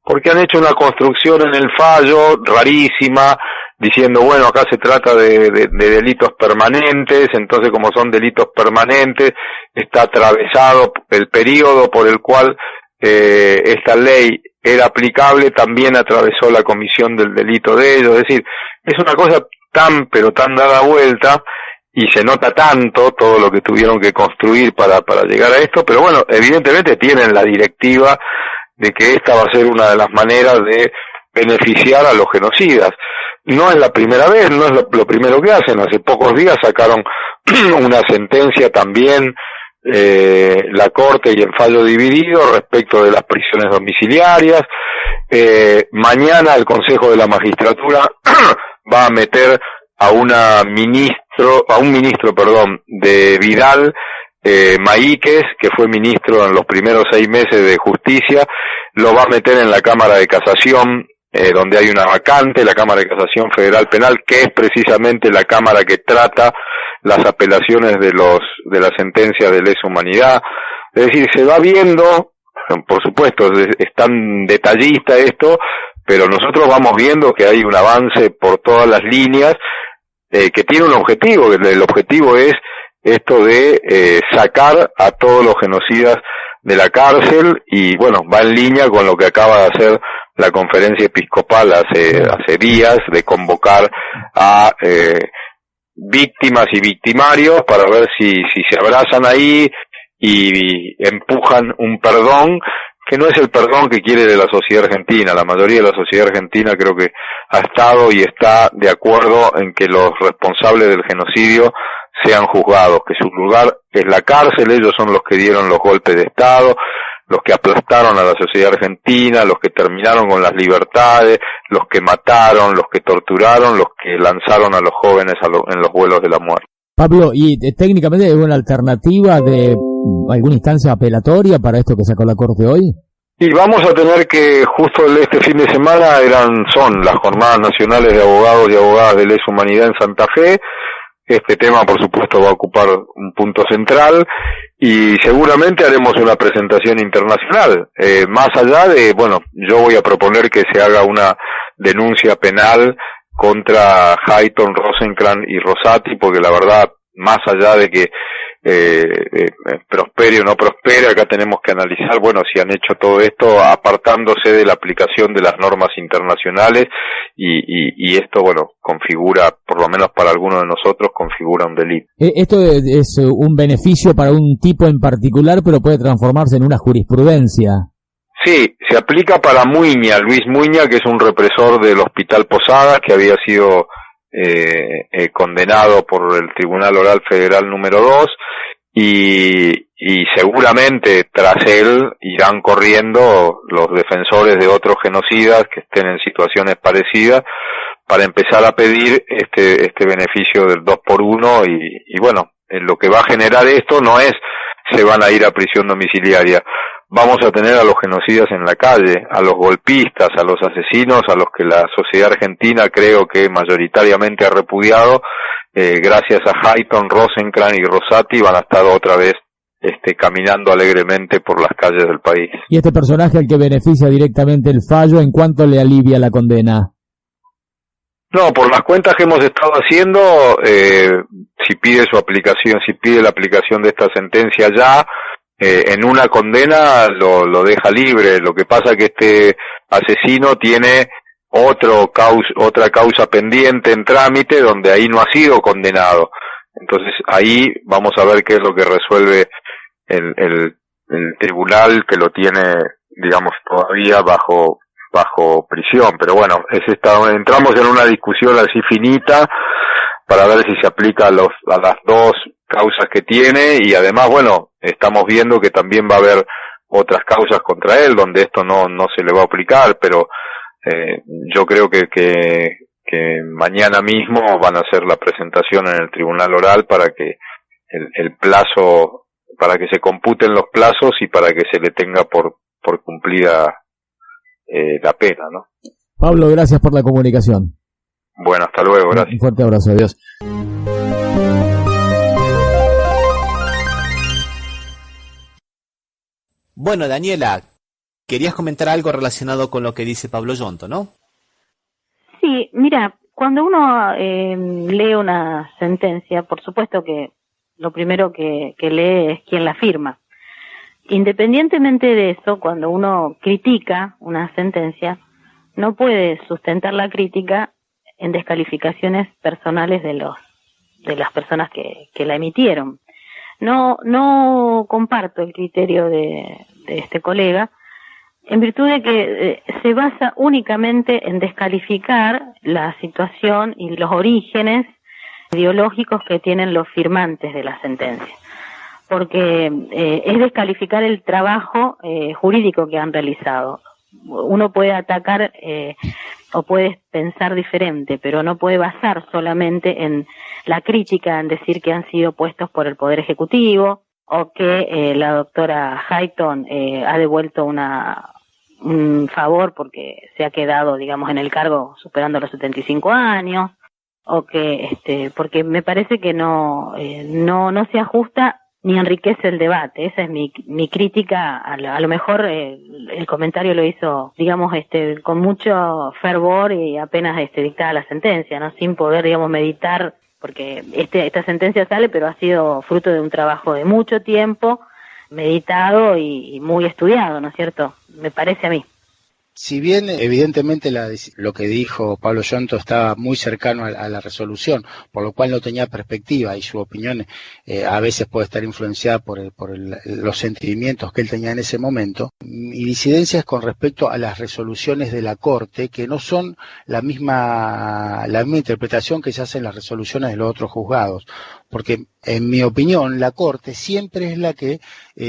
Speaker 8: Porque han hecho una construcción en el fallo rarísima, diciendo, bueno, acá se trata de delitos permanentes, entonces como son delitos permanentes, está atravesado el periodo por el cual esta ley era aplicable, también atravesó la comisión del delito de ellos. Es decir, es una cosa tan dada vuelta, y se nota tanto todo lo que tuvieron que construir para llegar a esto, pero bueno, evidentemente tienen la directiva de que esta va a ser una de las maneras de beneficiar a los genocidas. No es la primera vez, no es lo primero que hacen. Hace pocos días sacaron una sentencia también, la Corte y el fallo dividido respecto de las prisiones domiciliarias. Mañana el Consejo de la Magistratura va a meter a un ministro de Vidal, Maíquez, que fue ministro en los primeros 6 meses de Justicia, lo va a meter en la Cámara de Casación, donde hay una vacante, la Cámara de Casación Federal Penal, que es precisamente la cámara que trata las apelaciones de la sentencia de lesa humanidad. Es decir, se va viendo, por supuesto, es tan detallista esto, pero nosotros vamos viendo que hay un avance por todas las líneas, que tiene un objetivo. El objetivo es esto de sacar a todos los genocidas de la cárcel, y bueno, va en línea con lo que acaba de hacer la Conferencia Episcopal hace días, de convocar a víctimas y victimarios para ver si se abrazan ahí y empujan un perdón, que no es el perdón que quiere de la sociedad argentina. La mayoría de la sociedad argentina creo que ha estado y está de acuerdo en que los responsables del genocidio sean juzgados, que su lugar es la cárcel. Ellos son los que dieron los golpes de Estado, los que aplastaron a la sociedad argentina, los que terminaron con las libertades, los que mataron, los que torturaron, los que lanzaron a los jóvenes en los vuelos de la muerte.
Speaker 7: Pablo, ¿y técnicamente hay una alternativa de alguna instancia apelatoria para esto que sacó la Corte hoy?
Speaker 8: Y vamos a tener que, justo este fin de semana, son las Jornadas Nacionales de Abogados y Abogadas de Lesa Humanidad en Santa Fe. Este tema, por supuesto, va a ocupar un punto central, y seguramente haremos una presentación internacional. Más allá de, yo voy a proponer que se haga una denuncia penal contra Hayton, Rosenkrantz y Rosati, porque la verdad, más allá de que prospere o no prospere, acá tenemos que analizar, si han hecho todo esto apartándose de la aplicación de las normas internacionales, y esto, configura, por lo menos para algunos de nosotros, configura un delito.
Speaker 7: Esto es un beneficio para un tipo en particular, pero puede transformarse en una jurisprudencia.
Speaker 8: Sí, se aplica para Luis Muña, que es un represor del Hospital Posadas, que había sido condenado por el Tribunal Oral Federal número 2, y seguramente tras él irán corriendo los defensores de otros genocidas que estén en situaciones parecidas para empezar a pedir este beneficio del 2x1, y lo que va a generar esto no es se van a ir a prisión domiciliaria. Vamos a tener a los genocidas en la calle, a los golpistas, a los asesinos, a los que la sociedad argentina creo que mayoritariamente ha repudiado. Gracias a Hayton, Rosenkrantz y Rosati van a estar otra vez caminando alegremente por las calles del país.
Speaker 7: ¿Y este personaje al que beneficia directamente el fallo, en cuánto le alivia la condena?
Speaker 8: No, por las cuentas que hemos estado haciendo, si pide la aplicación de esta sentencia ya, en una condena lo deja libre. Lo que pasa que este asesino tiene otra causa pendiente en trámite, donde ahí no ha sido condenado. Entonces ahí vamos a ver qué es lo que resuelve el tribunal, que lo tiene, todavía bajo prisión. Pero entramos en una discusión así finita para ver si se aplica a las dos causas que tiene, y además, estamos viendo que también va a haber otras causas contra él donde esto no se le va a aplicar, pero yo creo que mañana mismo van a hacer la presentación en el Tribunal Oral para que el plazo, para que se computen los plazos y para que se le tenga por cumplida la pena, ¿no?
Speaker 7: Pablo, gracias por la comunicación.
Speaker 8: Bueno, hasta luego, gracias.
Speaker 7: Un fuerte abrazo, adiós.
Speaker 1: Bueno, Daniela, querías comentar algo relacionado con lo que dice Pablo Yonto, ¿no?
Speaker 4: Sí, mira, cuando uno lee una sentencia, por supuesto que lo primero que lee es quién la firma. Independientemente de eso, cuando uno critica una sentencia, no puede sustentar la crítica en descalificaciones personales de las personas que la emitieron. No comparto el criterio de este colega, en virtud de que se basa únicamente en descalificar la situación y los orígenes ideológicos que tienen los firmantes de la sentencia, porque es descalificar el trabajo jurídico que han realizado. Uno puede atacar o puede pensar diferente, pero no puede basar solamente en la crítica, en decir que han sido puestos por el Poder Ejecutivo, o que la doctora Hayton ha devuelto un favor porque se ha quedado, digamos, en el cargo superando los 75 años, o que porque me parece que no se ajusta ni enriquece el debate. Esa es mi crítica. A lo mejor el comentario lo hizo, digamos, con mucho fervor y apenas dictada la sentencia, no, sin poder, digamos, meditar, porque esta sentencia sale, pero ha sido fruto de un trabajo de mucho tiempo, meditado y muy estudiado, ¿no es cierto? Me parece a mí.
Speaker 2: Si bien evidentemente lo que dijo Pablo Yonto estaba muy cercano a la resolución, por lo cual no tenía perspectiva y su opinión a veces puede estar influenciada por los sentimientos que él tenía en ese momento, mi disidencia es con respecto a las resoluciones de la Corte, que no son la misma interpretación que se hace en las resoluciones de los otros juzgados, porque en mi opinión la Corte siempre es la que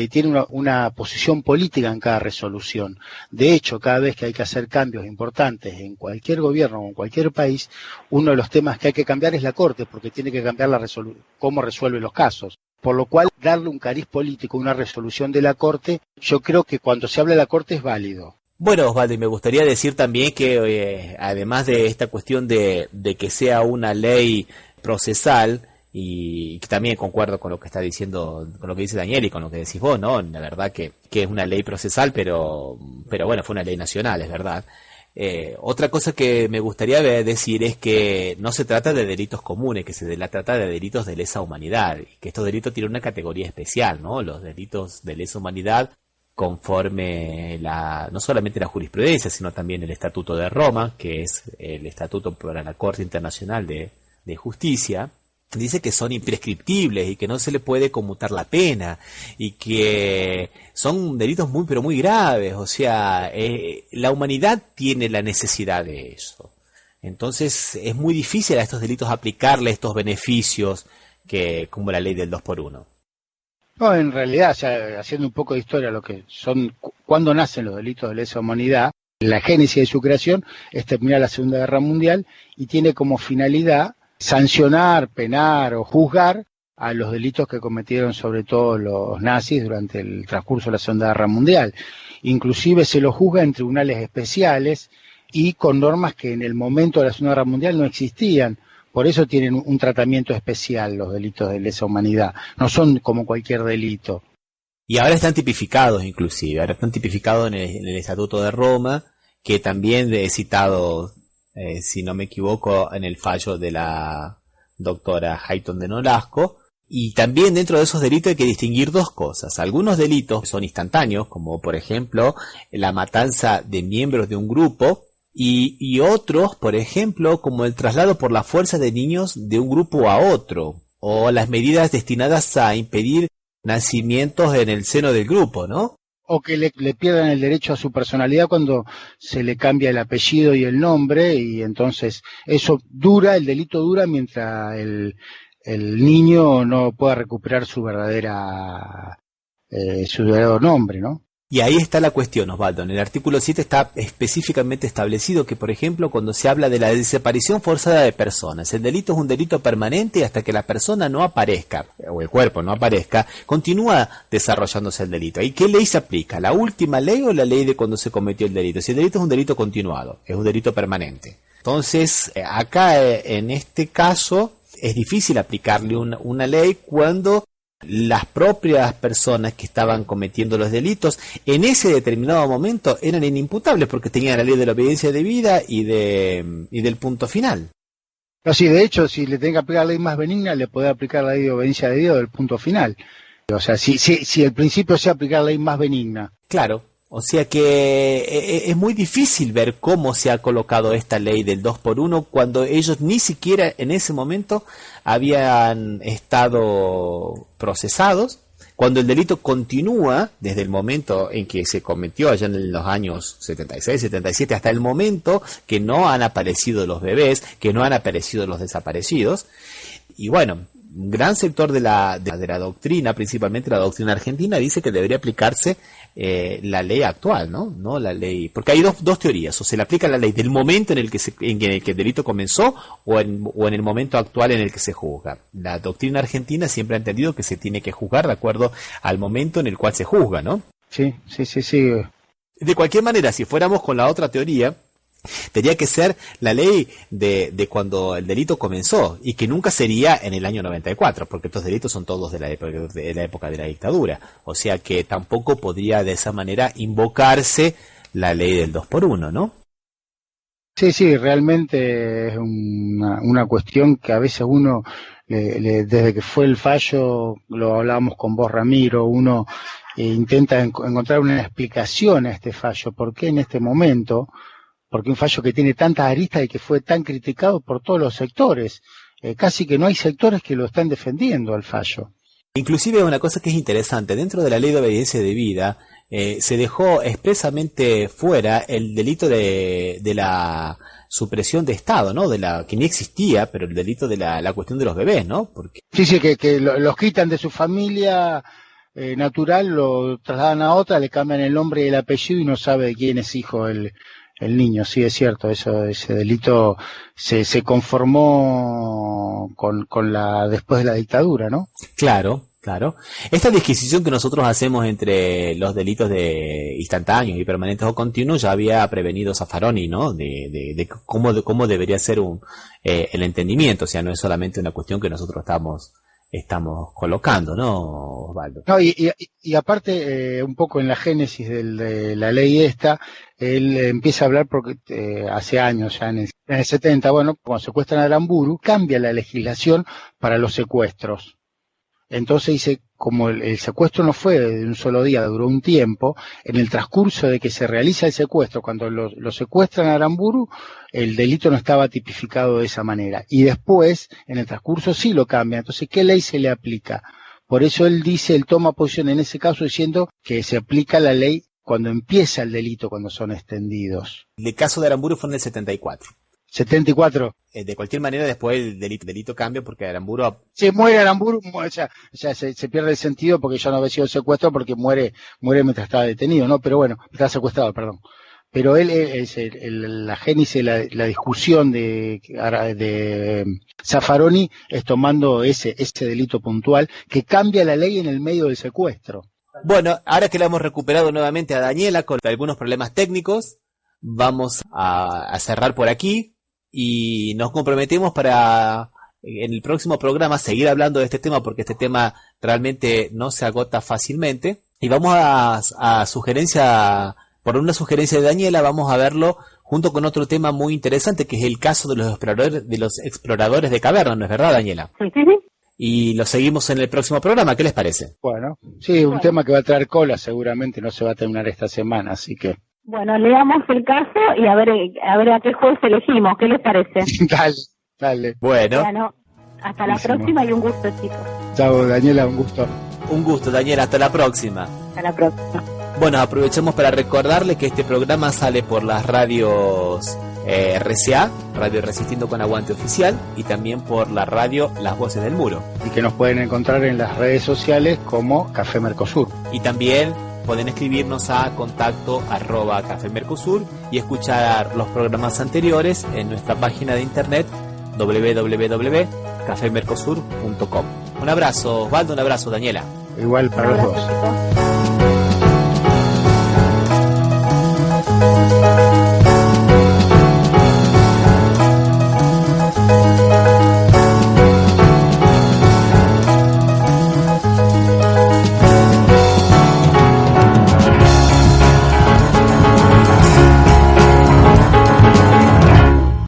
Speaker 2: tiene una posición política en cada resolución. De hecho, cada vez que hay que hacer cambios importantes en cualquier gobierno o en cualquier país, uno de los temas que hay que cambiar es la Corte, porque tiene que cambiar cómo resuelve los casos. Por lo cual, darle un cariz político a una resolución de la Corte, yo creo que cuando se habla de la Corte es válido.
Speaker 1: Bueno, Osvaldo, y me gustaría decir también que además de esta cuestión de que sea una ley procesal, y también concuerdo con lo que está diciendo, con lo que dice Daniel y con lo que decís vos, ¿no? La verdad que es una ley procesal, pero bueno, fue una ley nacional, es verdad. Otra cosa que me gustaría decir es que no se trata de delitos comunes, que se trata de delitos de lesa humanidad, y que estos delitos tienen una categoría especial, ¿no? Los delitos de lesa humanidad, conforme no solamente la jurisprudencia, sino también el Estatuto de Roma, que es el Estatuto para la Corte Internacional de Justicia, dice que son imprescriptibles y que no se le puede conmutar la pena y que son delitos pero muy graves. O sea, la humanidad tiene la necesidad de eso. Entonces es muy difícil a estos delitos aplicarle estos beneficios como la ley del 2x1.
Speaker 2: No, en realidad, ya haciendo un poco de historia, lo que son, cuando nacen los delitos de lesa humanidad, la génesis de su creación es terminar la Segunda Guerra Mundial y tiene como finalidad sancionar, penar o juzgar a los delitos que cometieron sobre todo los nazis durante el transcurso de la Segunda Guerra Mundial. Inclusive se los juzga en tribunales especiales y con normas que en el momento de la Segunda Guerra Mundial no existían. Por eso tienen un tratamiento especial los delitos de lesa humanidad. No son como cualquier delito.
Speaker 1: Y ahora están tipificados inclusive. Ahora están tipificados en el Estatuto de Roma, que también he citado, si no me equivoco, en el fallo de la doctora Hayton de Nolasco. Y también dentro de esos delitos hay que distinguir dos cosas. Algunos delitos son instantáneos, como por ejemplo la matanza de miembros de un grupo, y otros, por ejemplo, como el traslado por la fuerza de niños de un grupo a otro, o las medidas destinadas a impedir nacimientos en el seno del grupo, ¿no?
Speaker 2: O que le pierdan el derecho a su personalidad cuando se le cambia el apellido y el nombre, y entonces eso el delito dura mientras el niño no pueda recuperar su verdadero nombre, ¿no?
Speaker 1: Y ahí está la cuestión, Osvaldo. En el artículo 7 está específicamente establecido que, por ejemplo, cuando se habla de la desaparición forzada de personas, el delito es un delito permanente hasta que la persona no aparezca, o el cuerpo no aparezca, continúa desarrollándose el delito. ¿Y qué ley se aplica? ¿La última ley o la ley de cuando se cometió el delito? Si el delito es un delito continuado, es un delito permanente. Entonces, acá, en este caso, es difícil aplicarle una ley cuando las propias personas que estaban cometiendo los delitos en ese determinado momento eran inimputables porque tenían la ley de la obediencia debida y del punto final.
Speaker 2: No, sí, de hecho, si le tiene que aplicar la ley más benigna, le puede aplicar la ley de obediencia debida del punto final. O sea, si el principio sea aplicar la ley más benigna.
Speaker 1: Claro. O sea que es muy difícil ver cómo se ha colocado esta ley del 2x1 cuando ellos ni siquiera en ese momento habían estado procesados, cuando el delito continúa desde el momento en que se cometió allá en los años 76, 77, hasta el momento que no han aparecido los bebés, que no han aparecido los desaparecidos. Y bueno, un gran sector de la doctrina, principalmente la doctrina argentina, dice que debería aplicarse la ley actual, ¿no? La ley, porque hay dos teorías: o se le aplica la ley del momento en el que el delito comenzó, o en el momento actual en el que se juzga. La doctrina argentina siempre ha entendido que se tiene que juzgar de acuerdo al momento en el cual se juzga, ¿no?
Speaker 2: Sí.
Speaker 1: De cualquier manera, si fuéramos con la otra teoría, tendría que ser la ley de cuando el delito comenzó, y que nunca sería en el año 94, porque estos delitos son todos de la época de la dictadura. O sea que tampoco podría de esa manera invocarse la ley del 2x1, ¿no?
Speaker 2: Sí, realmente es una cuestión que a veces uno, desde que fue el fallo, lo hablábamos con vos, Ramiro, uno intenta encontrar una explicación a este fallo. ¿Por qué en este momento? Porque un fallo que tiene tantas aristas y que fue tan criticado por todos los sectores, casi que no hay sectores que lo están defendiendo al fallo.
Speaker 1: Inclusive una cosa que es interesante, dentro de la ley de obediencia debida, se dejó expresamente fuera el delito de la supresión de Estado, ¿no? Que ni existía, pero el delito de la cuestión de los bebés, ¿no? Porque...
Speaker 2: Sí, que los quitan de su familia natural, lo trasladan a otra, le cambian el nombre y el apellido y no sabe de quién es hijo el niño. Sí, es cierto, ese delito se conformó después de la dictadura, ¿no? Claro.
Speaker 1: Esta disquisición que nosotros hacemos entre los delitos de instantáneos y permanentes o continuos ya había prevenido Zaffaroni, ¿no? De cómo debería ser el entendimiento. O sea, no es solamente una cuestión que nosotros estamos colocando, ¿no, Osvaldo?
Speaker 2: No, y aparte, un poco en la génesis de la ley esta, él empieza a hablar porque hace años, ya en el 70, bueno, cuando secuestran a Aramburu, cambia la legislación para los secuestros. Entonces dice, como el secuestro no fue de un solo día, duró un tiempo, en el transcurso de que se realiza el secuestro, cuando lo secuestran a Aramburu, el delito no estaba tipificado de esa manera. Y después, en el transcurso sí lo cambia. Entonces, ¿qué ley se le aplica? Por eso él toma posición en ese caso diciendo que se aplica la ley cuando empieza el delito, cuando son extendidos.
Speaker 1: El caso de Aramburu fue en el 74.
Speaker 2: 74.
Speaker 1: De cualquier manera, después el delito cambia porque Aramburu...
Speaker 2: Se muere Aramburu, o sea, se pierde el sentido porque ya no había sido secuestro, porque muere mientras estaba detenido, ¿no? Pero bueno, estaba secuestrado, perdón. Pero él es la génesis, la discusión de Zaffaroni es tomando ese delito puntual que cambia la ley en el medio del secuestro.
Speaker 1: Bueno, ahora que la hemos recuperado nuevamente a Daniela con algunos problemas técnicos, vamos a cerrar por aquí. Y nos comprometemos para en el próximo programa seguir hablando de este tema, porque este tema realmente no se agota fácilmente. Y vamos por una sugerencia de Daniela, vamos a verlo junto con otro tema muy interesante, que es el caso de los exploradores de cavernas, ¿no es verdad, Daniela?
Speaker 4: Sí.
Speaker 1: Y lo seguimos en el próximo programa, ¿qué les parece?
Speaker 2: Bueno, sí, un tema que va a traer cola, seguramente no se va a terminar esta semana, así que...
Speaker 4: Bueno, leamos el caso y a ver a qué juez elegimos. ¿Qué les parece?
Speaker 2: Dale.
Speaker 1: Bueno,
Speaker 4: hasta la próxima y un gusto, chicos.
Speaker 2: Chao, Daniela, un gusto.
Speaker 1: Un gusto, Daniela, hasta la próxima.
Speaker 4: Hasta la próxima.
Speaker 1: Bueno, aprovechemos para recordarle que este programa sale por las radios RCA, Radio Resistiendo con Aguante Oficial, y también por la radio Las Voces del Muro.
Speaker 2: Y que nos pueden encontrar en las redes sociales como Café Mercosur.
Speaker 1: Y también pueden escribirnos a contacto@Café Mercosur y escuchar los programas anteriores en nuestra página de internet www.cafemercosur.com. Un abrazo, Osvaldo, un abrazo, Daniela.
Speaker 2: Igual para los dos.
Speaker 4: Chicos.